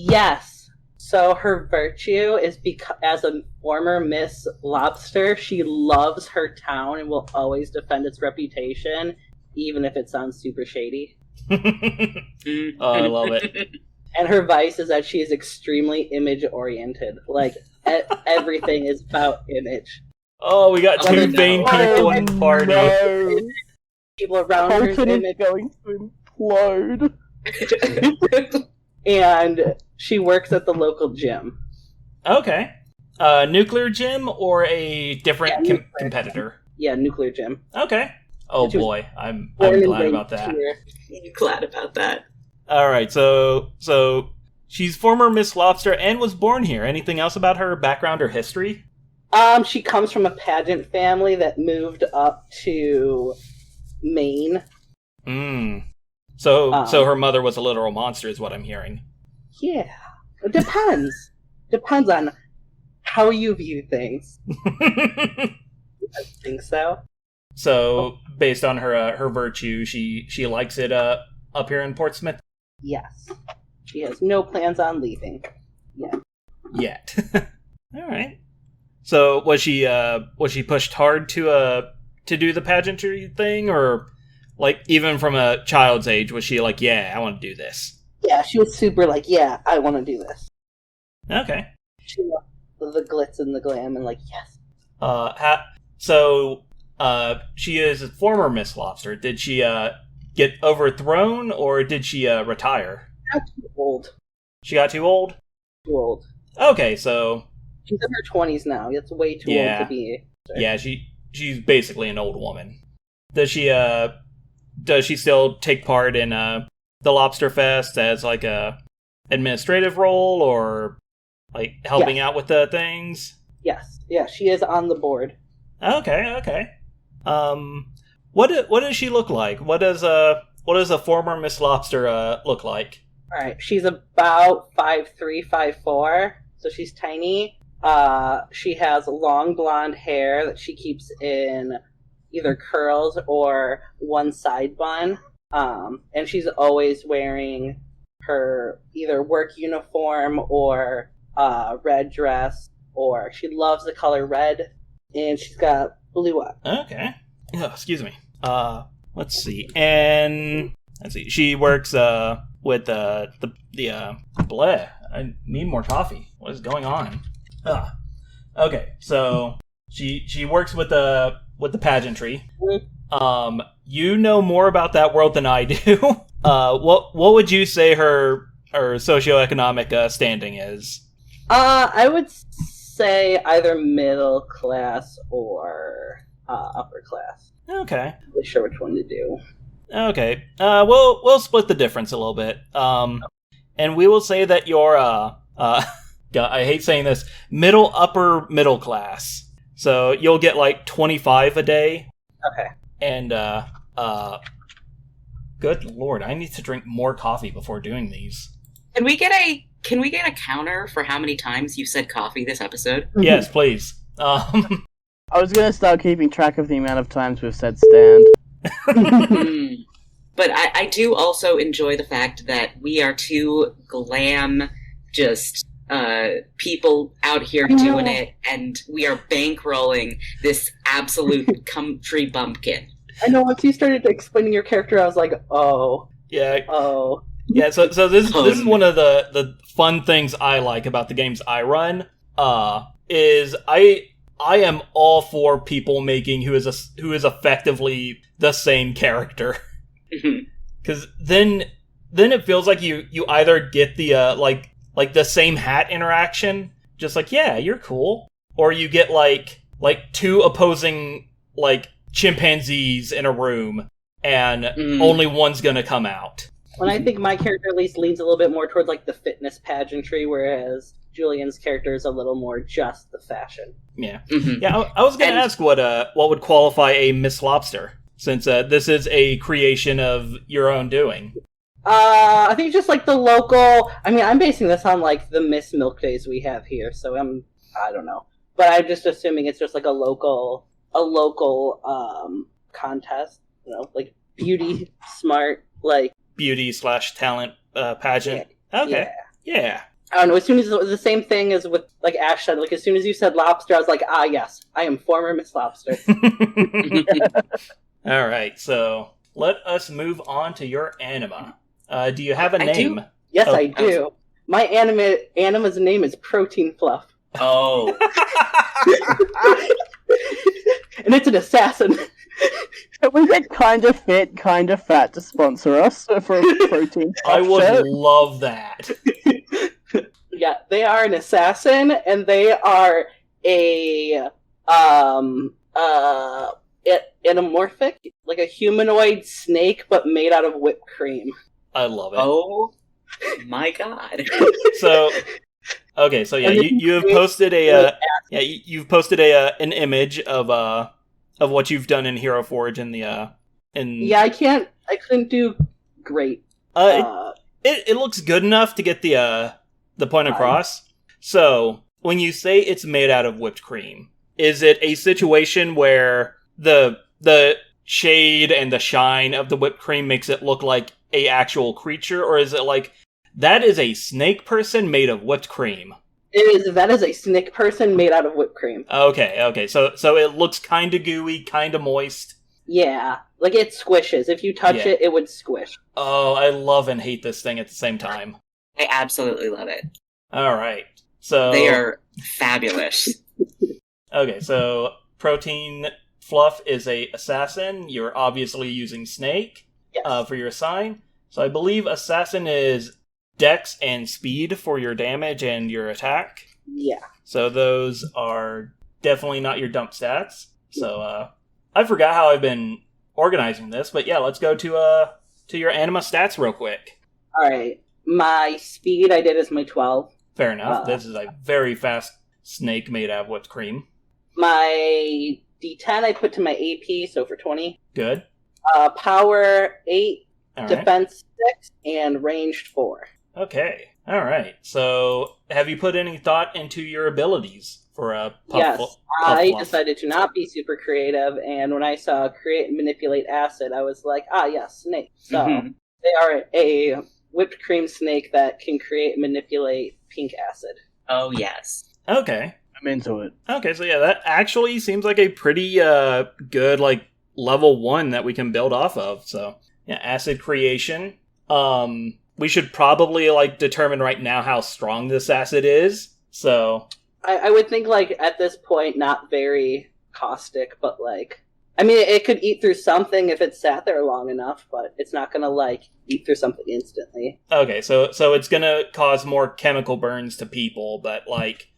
Yes. So her virtue is as a former Miss Lobster, she loves her town and will always defend its reputation, even if it sounds super shady. Oh, I love it. And her vice is that she is extremely image-oriented. Like, everything is about image. Oh, we got two vain people in the party. No. People around her Colton is going to implode. And she works at the local gym. Okay. Nuclear gym or a different competitor? Yeah, nuclear gym. Okay. Oh boy, I'm glad about that. I'm glad about that. All right, so she's former Miss Lobster and was born here. Anything else about her background or history? She comes from a pageant family that moved up to Maine. So her mother was a literal monster, is what I'm hearing. Yeah, it depends. Depends on how you view things. I think so. So, based on her virtue, she likes it up here in Portsmouth? Yes. She has no plans on leaving. Yet. All right. So, was she pushed hard to do the pageantry thing, or like even from a child's age was she like, yeah, I want to do this? Yeah, she was super like, yeah, I want to do this. Okay. She loved the glitz and the glam and like, yes. She is a former Miss Lobster. Did she get overthrown, or did she retire? She got too old. She got too old? Too old. Okay, so... She's in her 20s now. It's way too old to be... Yeah, she's basically an old woman. Does she still take part in the Lobster Fest as like a administrative role, or like helping out with the things? Yes. Yeah, she is on the board. Okay. What does she look like? What does a former Miss Lobster look like? All right, she's about 5'3", 5'4", so she's tiny. She has long blonde hair that she keeps in either curls or one side bun. And she's always wearing her either work uniform or red dress, or she loves the color red, and she's got blue eyes. Okay. Oh, excuse me. Let's see. And let's see. She works with the bleh. I need more coffee. What is going on? Okay. So she works with the pageantry. Mm-hmm. You know more about that world than I do. What would you say her socioeconomic standing is? I would say either middle class or upper class. Okay. Not really sure which one to do. Okay. We'll split the difference a little bit. And we will say that you're I hate saying this, upper middle class. So you'll get like 25 a day. Okay. And good lord, I need to drink more coffee before doing these. Can we get a counter for how many times you've said coffee this episode? Yes, please. I was gonna start keeping track of the amount of times we've said stand. But I do also enjoy the fact that we are two glam, just people out here doing it, and we are bankrolling this absolute country bumpkin. I know, once you started explaining your character, I was like, oh. Yeah. Oh. Yeah, so this is one of the fun things I like about the games I run. Is I am all for people making who is effectively the same character, because then it feels like you either get the like the same hat interaction, just like, yeah, you're cool, or you get like two opposing like chimpanzees in a room and only one's gonna come out. When I think my character at least leans a little bit more towards like the fitness pageantry, whereas Julian's character is a little more just the fashion. Yeah. Yeah, I was going to ask what would qualify a Miss Lobster, since this is a creation of your own doing. I think just like the local... I mean, I'm basing this on like the Miss Milk Days we have here, so I don't know. But I'm just assuming it's just like a local contest, you know, like beauty, smart, like... Beauty/talent pageant. Yeah. Okay. Yeah. I don't know. As soon as the same thing as with like Ash said, like as soon as you said lobster, I was like, ah, yes, I am former Miss Lobster. All right, so let us move on to your anima. Do you have a I name? do. Yes, Oh. I do. My anima's name is Protein Fluff, Oh, and it's an assassin. Can we get kind of fit, kind of fat to sponsor us for a protein? I would shirt? love that. Yeah, they are an assassin, and they are a anamorphic, like a humanoid snake, but made out of whipped cream. I love it. oh my god. So, okay, so yeah, And then you have posted you've posted an image of what you've done in Hero Forge in the in Yeah, I couldn't do great. it looks good enough to get the point across. So when you say it's made out of whipped cream, is it a situation where the shade and the shine of the whipped cream makes it look like a actual creature, or is it like that is a snake person made of whipped cream? That is a snake person made out of whipped cream. Okay. So it looks kind of gooey, kind of moist. Yeah, like it squishes. If you touch Yeah. it, it would squish. Oh, I love and hate this thing at the same time. I absolutely love it. All right. So They are fabulous. okay. So Protein Fluff is a assassin. You're obviously using Snake Yes. for your sign. So I believe assassin is Dex and Speed for your damage and your attack. Yeah. So those are definitely not your dump stats. So I forgot how I've been organizing this, but yeah, let's go to your anima stats real quick. All right. My speed I did is my 12. Fair enough. This is a very fast snake made out of whipped cream. My D10 I put to my AP, so for 20. Good. Power 8, All right. defense 6, and ranged 4. Okay. All right. So have you put any thought into your abilities for a Yes, Puff I Fluff? decided to not be super creative, and when I saw create and manipulate acid, I was like, ah, yes, snake. So Mhm. they are a whipped cream snake that can create and manipulate pink acid. Oh yes. Okay. I'm into it. Okay, so yeah, that actually seems like a pretty good like level 1 that we can build off of. So yeah, acid creation. We should probably like determine right now how strong this acid is. So I would think, like, at this point, not very caustic, but, like, I mean, it could eat through something if it sat there long enough, but it's not gonna, like, eat through something instantly. okay, so it's gonna cause more chemical burns to people, but like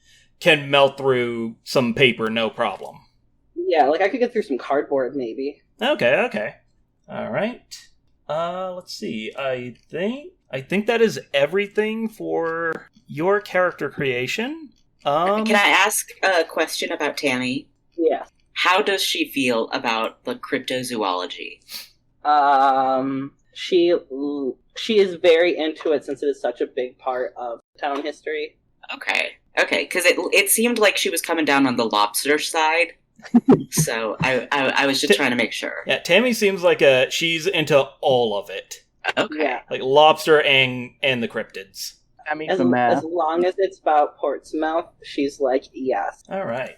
can melt through some paper, no problem. Yeah, like, I could get through some cardboard, maybe. Okay. All right. Let's see. I think that is everything for your character creation. Can I ask a question about Tammy? Yeah. How does she feel about the cryptozoology? She is very into it since it is such a big part of town history. Okay, because it seemed like she was coming down on the lobster side, so I was just trying to make sure. Yeah, Tammy seems like she's into all of it, Okay. Yeah. like lobster and the cryptids. I mean, As for math. long as it's about Portsmouth, she's like, yes. All right.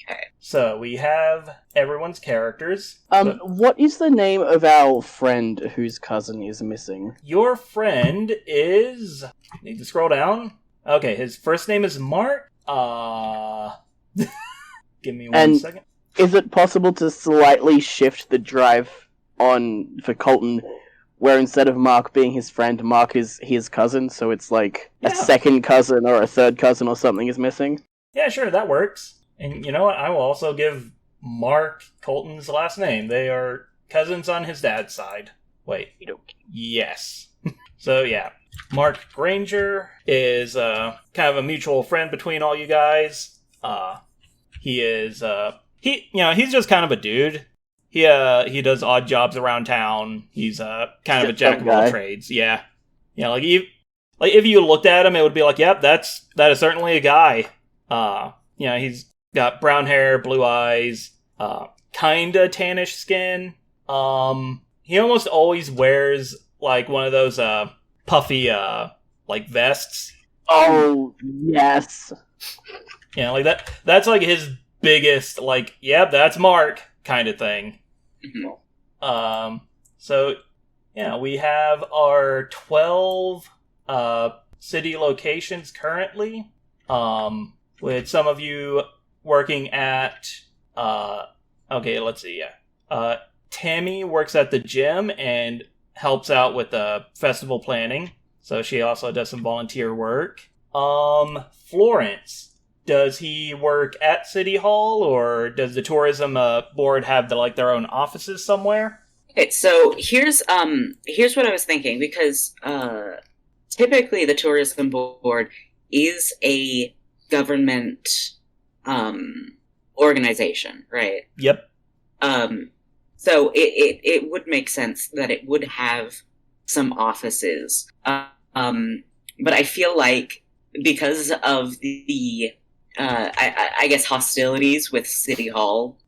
Okay. So we have everyone's characters. What is the name of our friend whose cousin is missing? Your friend is. Need to scroll down. Okay, his first name is Mark. Give me one second. Is it possible to slightly shift the drive on for Colton, where instead of Mark being his friend, Mark is his cousin, so it's like a Yeah. second cousin or a third cousin or something is missing? Yeah, sure, that works. And you know what? I will also give Mark Colton's last name. They are cousins on his dad's side. Wait. Yes. So yeah, Mark Granger is kind of a mutual friend between all you guys. He is he's just kind of a dude. He does odd jobs around town. He's kind of a jack of all trades. Yeah. Yeah, like if you looked at him, it would be like, yep, that is certainly a guy. He's got brown hair, blue eyes, kinda tannish skin. He almost always wears like one of those puffy like vests. Oh, yes. Yeah, like that's like his biggest, like, yep, that's Mark kind of thing. So yeah, we have our 12 city locations currently. With some of you working at okay, let's see, yeah. Tammy works at the gym and helps out with the festival planning. So she also does some volunteer work. Florence, does he work at City Hall, or does the tourism board have their own offices somewhere? Okay, so here's what I was thinking, because typically the tourism board is a government organization, right? Yep. So it would make sense that it would have some offices. But I feel like because of the I guess hostilities with City Hall,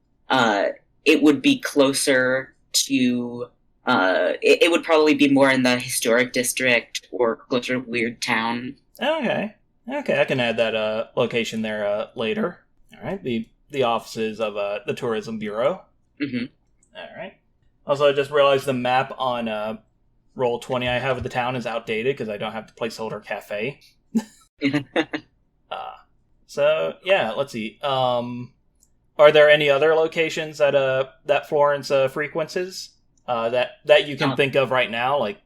it would be closer to it would probably be more in the historic district or closer to Weird Town. Okay, I can add that location there later. All right, the offices of the tourism bureau. Mm-hmm. All right. Also, I just realized the map on Roll20 I have of the town is outdated because I don't have the placeholder cafe. So yeah, let's see. Are there any other locations that Florence frequents that you can think of right now? Like,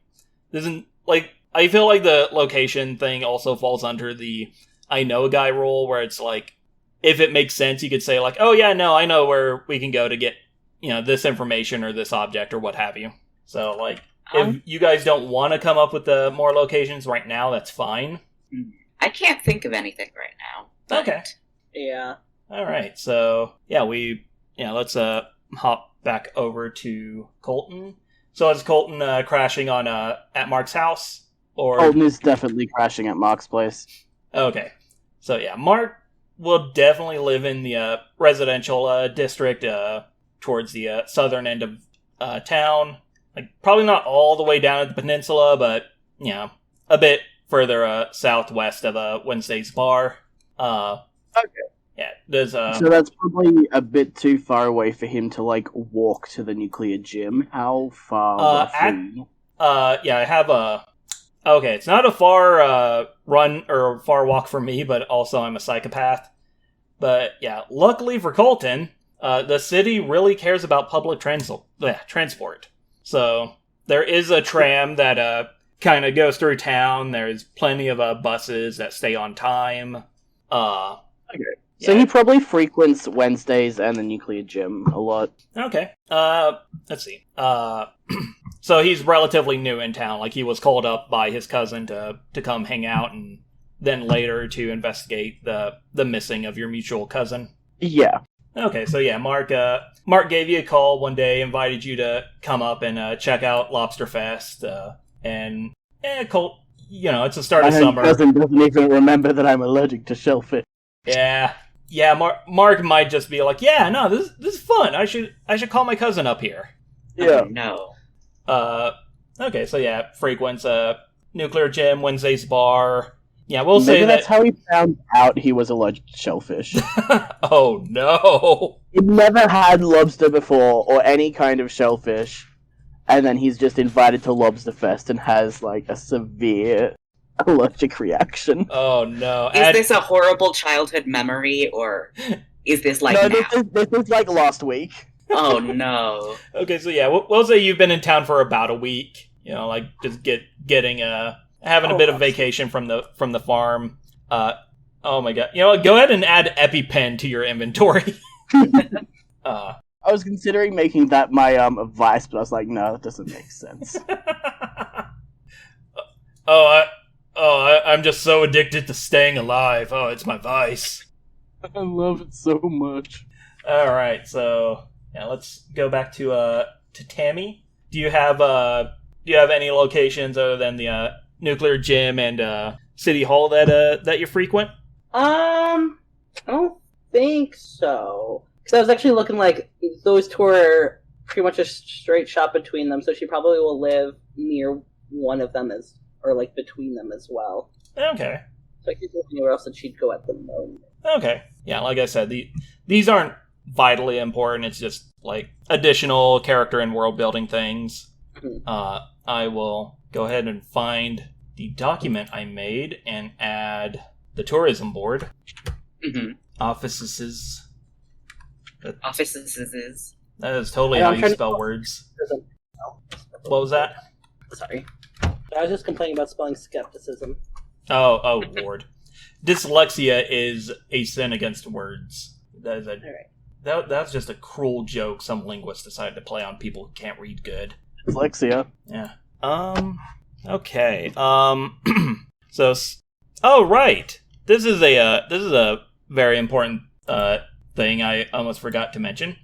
isn't like I feel like the location thing also falls under the I know a guy rule, where it's like if it makes sense, you could say like, oh yeah, no, I know where we can go to get this information or this object or what have you. So like, if you guys don't want to come up with the more locations right now, that's fine. I can't think of anything right now. But... Okay. Yeah. All right. So yeah, let's hop back over to Colton. So is Colton crashing on at Mark's house, or Colton is definitely crashing at Mark's place. Okay. So yeah, Mark will definitely live in the residential district towards the southern end of town. Like probably not all the way down at the peninsula, but a bit further southwest of Wednesday's bar. Okay. Yeah. There's So that's probably a bit too far away for him to walk to the nuclear gym. How far? Roughly? Yeah, I have a. Okay, it's not a far run or far walk for me, but also I'm a psychopath. But yeah, luckily for Colton, the city really cares about public transport. So there is a tram that kind of goes through town. There's plenty of buses that stay on time. Okay. So he probably frequents Wednesdays and the nuclear gym a lot. Okay. Let's see. So he's relatively new in town. Like he was called up by his cousin to come hang out, and then later to investigate the missing of your mutual cousin. Yeah. Okay, so yeah, Mark gave you a call one day, invited you to come up and check out Lobster Fest, and Colt, it's the start of summer. My cousin doesn't even remember that I'm allergic to shellfish. Yeah. Mark might just be like, yeah, no, this is fun. I should call my cousin up here. Yeah. No. Okay, so yeah, frequents nuclear gym, Wednesday's bar. Yeah, we'll say that's how he found out he was allergic to shellfish. Oh no! He'd never had lobster before, or any kind of shellfish, and then he's just invited to Lobster Fest and has a severe allergic reaction. Oh no! Is this a horrible childhood memory, or is this no, now? This is last week. Oh no! Okay, so yeah, we'll say you've been in town for about a week. Just getting having a bit of vacation from the farm. Oh my god! Go ahead and add EpiPen to your inventory. I was considering making that my vice, but I was like, no, that doesn't make sense. I'm just so addicted to staying alive. Oh, it's my vice. I love it so much. All right, so yeah, let's go back to Tammy. Do you have any locations other than the nuclear gym and City Hall that you frequent? I don't think so. Because I was actually looking those two are pretty much a straight shot between them, so she probably will live near one of them or between them as well. Okay. So Like, anywhere else that she'd go at the moment. Okay. Yeah, like I said, these aren't vitally important. It's just, like, additional character and world-building things. I will go ahead and find the document I made and add the tourism board. Mm-hmm. Offices. Offices. That is totally how you spell words. What was that? Sorry. I was just complaining about spelling skepticism. Oh, Lord. Dyslexia is a sin against words. That is that's just a cruel joke some linguists decided to play on people who can't read good. Dyslexia. Yeah. Okay. So, oh, right. This is a very important thing I almost forgot to mention.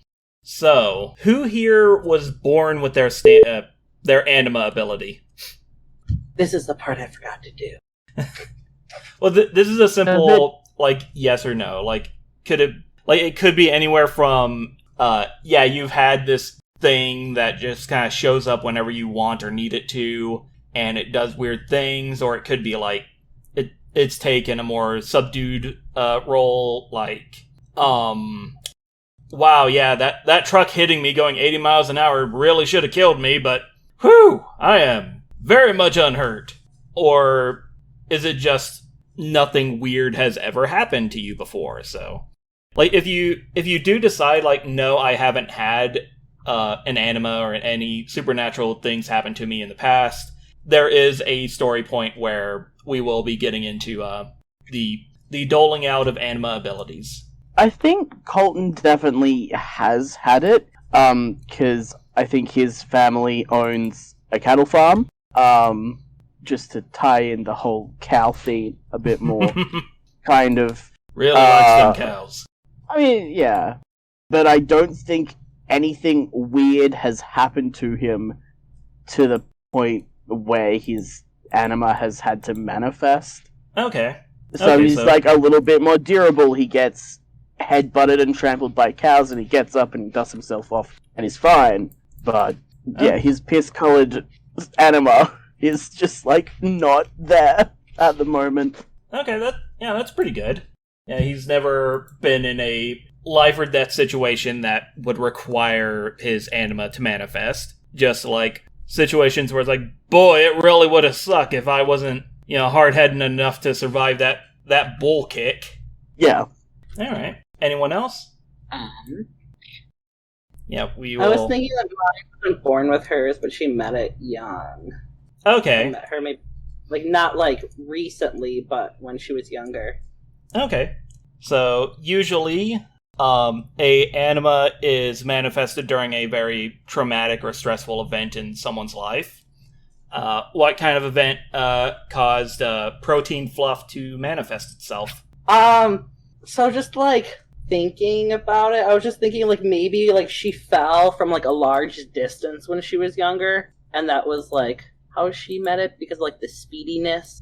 So, who here was born with their anima ability? This is the part I forgot to do. Well, this is a simple, like, yes or no. Like, it could be anywhere from, you've had this thing that just kind of shows up whenever you want or need it to, and it does weird things, or it could be, like, it's taken a more subdued role, like, wow, yeah, that truck hitting me going 80 miles an hour really should have killed me, but, whew, I am very much unhurt. Or is it just nothing weird has ever happened to you before? So, like, if you do decide, like, no, I haven't had an anima or any supernatural things happen to me in the past, there is a story point where we will be getting into the doling out of anima abilities. I think Colton definitely has had it, because I think his family owns a cattle farm. Just to tie in the whole cow thing a bit more, kind of. Really likes them cows. I mean, yeah. But I don't think anything weird has happened to him to the point where his anima has had to manifest. Okay. So he's like a little bit more durable. He gets head-butted and trampled by cows, and he gets up and dusts himself off, and he's fine. But, yeah, his piss-colored anima is just, like, not there at the moment. Okay, that's pretty good. Yeah, he's never been in a life or death situation that would require his anima to manifest. Just, like, situations where it's like, boy, it really would have sucked if I wasn't, hard-headed enough to survive that bull kick. Yeah. Alright. Anyone else? Yeah, we will... I was thinking that Molly wasn't born with hers, but she met it young. Okay. I met her maybe, like, not, like, recently, but when she was younger. Okay. So, usually, a anima is manifested during a very traumatic or stressful event in someone's life. What kind of event caused protein fluff to manifest itself? So just, like, thinking about it, I was just thinking, like, maybe, like, she fell from, like, a large distance when she was younger, and that was, like, how she met it, because, like, the speediness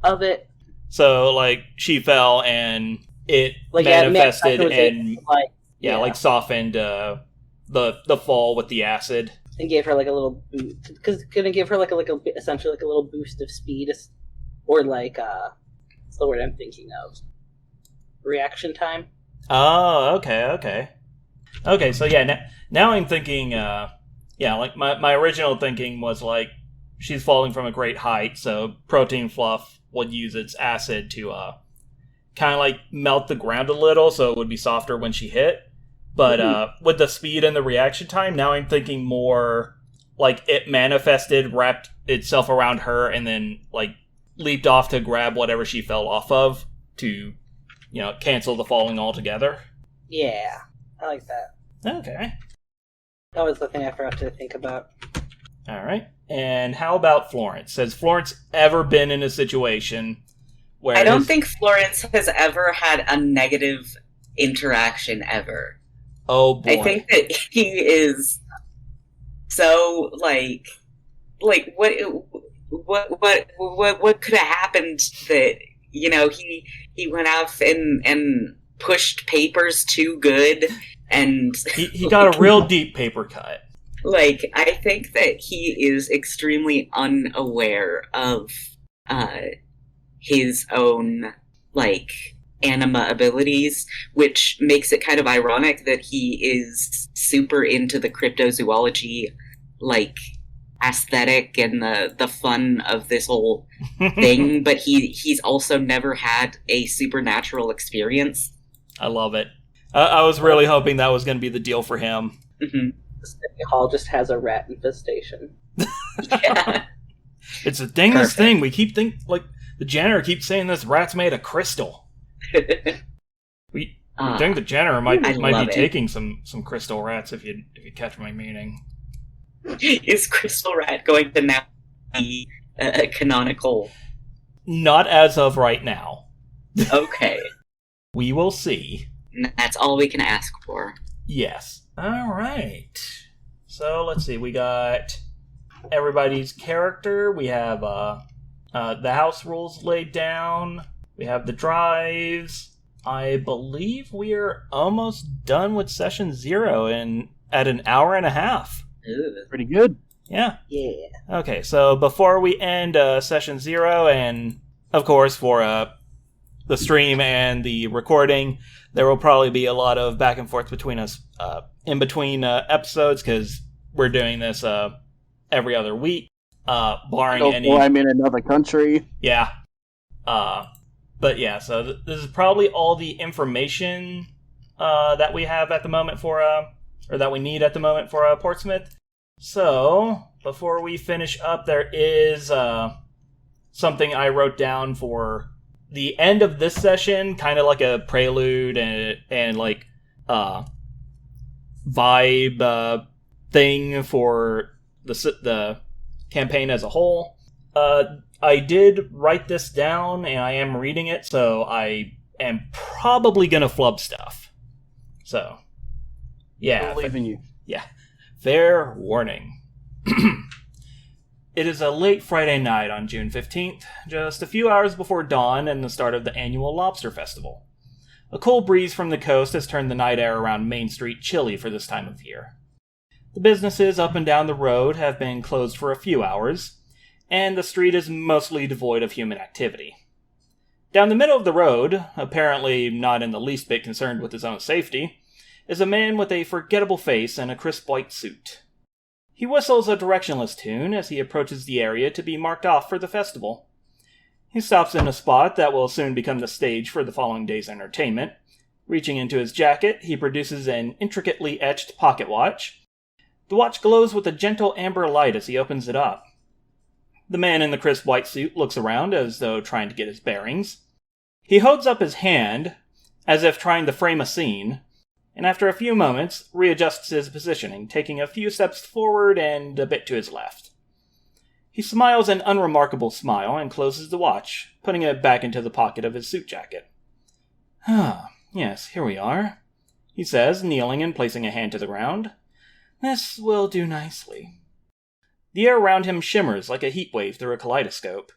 of it. So, like, she fell and it manifested and, softened the fall with the acid. And gave her, like, a little boost, because it's gonna give her, like, essentially, like, a little boost of speed, or, like, what's the word I'm thinking of? Reaction time. Oh, okay. Okay, so yeah, now I'm thinking, like, my original thinking was, like, she's falling from a great height, so protein fluff would use its acid to kind of, like, melt the ground a little, so it would be softer when she hit. But with the speed and the reaction time, now I'm thinking more, like, it manifested, wrapped itself around her, and then, like, leaped off to grab whatever she fell off of to, cancel the falling altogether. Yeah, I like that. Okay. That was the thing I forgot to think about. Alright. And how about Florence? Has Florence ever been in a situation where... I don't think Florence has ever had a negative interaction ever. Oh, boy. I think that he is so, like what could have happened that, he went off and pushed papers too good, and... He got a real deep paper cut. Like, I think that he is extremely unaware of his own, like, anima abilities, which makes it kind of ironic that he is super into the cryptozoology, like, aesthetic and the fun of this whole thing, but he's also never had a supernatural experience. I love it. I was really hoping that was going to be the deal for him. Mm-hmm. City Hall just has a rat infestation. Yeah. It's a dingless Perfect. thing. We keep the janitor keeps saying this rat's made of crystal. We think the janitor might be taking some crystal rats if you catch my meaning. Is Crystal Rat going to now be canonical? Not as of right now. Okay. We will see. That's all we can ask for. Yes. All right. So let's see. We got everybody's character. We have the house rules laid down. We have the drives. I believe we are almost done with session 0 at an hour and a half. Ooh. Pretty good. Yeah. Yeah. Okay, so before we end session 0, and of course for the stream and the recording, there will probably be a lot of back and forth between us in between episodes, because we're doing this every other week, barring any... I'm in another country. Yeah. But yeah, so this is probably all the information that we have at the moment for... or that we need at the moment for Portsmouth. So, before we finish up, there is something I wrote down for the end of this session, kind of like a prelude and like vibe thing for the campaign as a whole. I did write this down, and I am reading it, so I am probably gonna flub stuff. So... yeah. I believe in you. Yeah. Fair warning. It is a late Friday night on June 15th, just a few hours before dawn and the start of the annual Lobster Festival. A cool breeze from the coast has turned the night air around Main Street chilly for this time of year. The businesses up and down the road have been closed for a few hours, and the street is mostly devoid of human activity. Down the middle of the road, apparently not in the least bit concerned with his own safety, is a man with a forgettable face and a crisp white suit. He whistles a directionless tune as he approaches the area to be marked off for the festival. He stops in a spot that will soon become the stage for the following day's entertainment. Reaching into his jacket, he produces an intricately etched pocket watch. The watch glows with a gentle amber light as he opens it up. The man in the crisp white suit looks around as though trying to get his bearings. He holds up his hand, as if trying to frame a scene, and after a few moments, readjusts his positioning, taking a few steps forward and a bit to his left. He smiles an unremarkable smile and closes the watch, putting it back into the pocket of his suit jacket. "Ah, yes, here we are," he says, kneeling and placing a hand to the ground. "This will do nicely." The air around him shimmers like a heat wave through a kaleidoscope.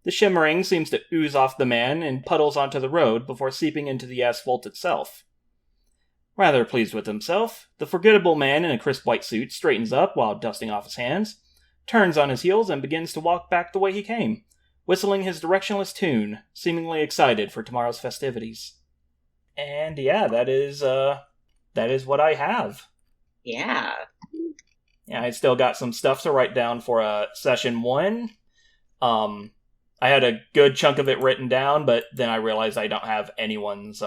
The shimmering seems to ooze off the man and puddles onto the road before seeping into the asphalt itself. Rather pleased with himself, the forgettable man in a crisp white suit straightens up while dusting off his hands, turns on his heels, and begins to walk back the way he came, whistling his directionless tune, seemingly excited for tomorrow's festivities. And yeah, that is what I have. Yeah. Yeah, I still got some stuff to write down for session 1. I had a good chunk of it written down, but then I realized I don't have anyone's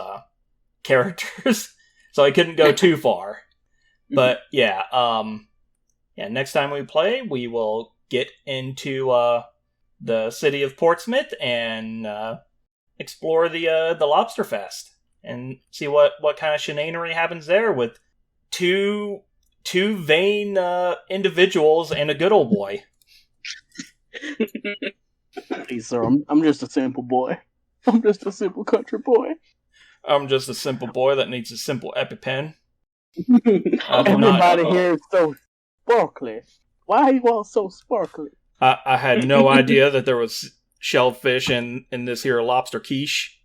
characters. So I couldn't go too far. But yeah, next time we play, we will get into the city of Portsmouth and explore the Lobster Fest and see what kind of shenanery happens there with two vain individuals and a good old boy. Please, sir, I'm just a simple boy. I'm just a simple country boy. I'm just a simple boy that needs a simple EpiPen. Everybody here is so sparkly. Why are you all so sparkly? I had no idea that there was shellfish in this here lobster quiche.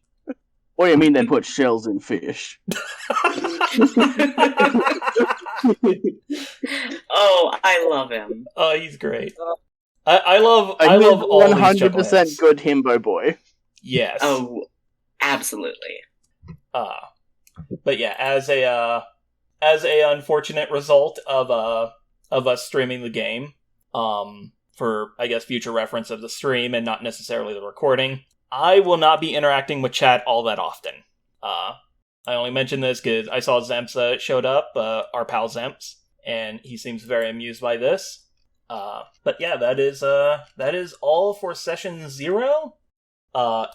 What do you mean they put shells in fish? Oh, I love him. Oh, he's great. I love all these 100% good himbo boy. Yes. Oh, absolutely. But yeah, as a unfortunate result of us streaming the game, for I guess future reference of the stream and not necessarily the recording, I will not be interacting with chat all that often. I only mention this because I saw Zemps showed up, our pal Zemps, and he seems very amused by this. But yeah, that is all for session 0.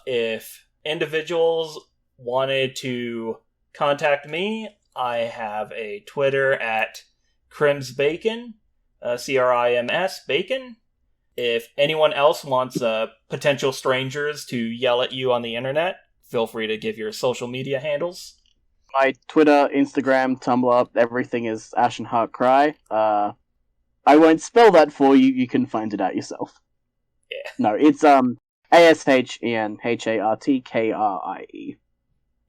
If individuals wanted to contact me, I have a Twitter at crimsbacon, CRIMS Bacon. If anyone else wants potential strangers to yell at you on the internet, feel free to give your social media handles. My Twitter, Instagram, Tumblr, everything is Ashenheartcry. I won't spell that for you, you can find it out yourself. Yeah. No, it's ASHENHARTKRIE.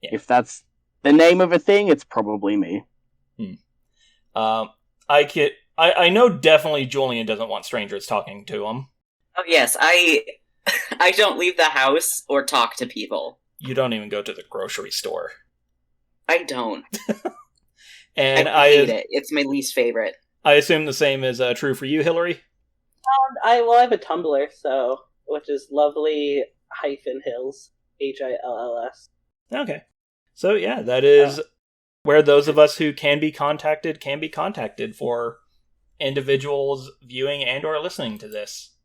Yeah. If that's the name of a thing, it's probably me. I know definitely Julian doesn't want strangers talking to him. Oh yes, I don't leave the house or talk to people. You don't even go to the grocery store. I don't. And I hate it. It's my least favorite. I assume the same is true for you, Hillary? I have a Tumblr, which is lovely-hills, HILLS. Okay. So yeah, that is where those of us who can be contacted for individuals viewing and or listening to this.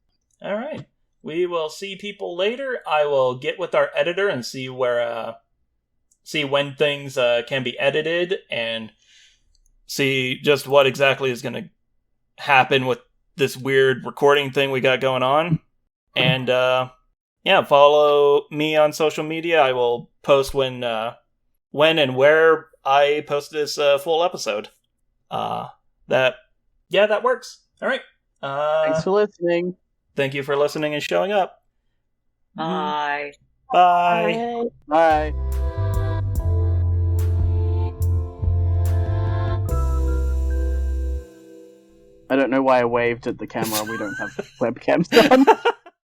All right. We will see people later. I will get with our editor and see when things can be edited and see just what exactly is going to happen with this weird recording thing we got going on. And follow me on social media. I will post when and where I post this full episode. That works. All right. Thanks for listening. Thank you for listening and showing up. Bye. Bye. Bye. I don't know why I waved at the camera. We don't have webcams on.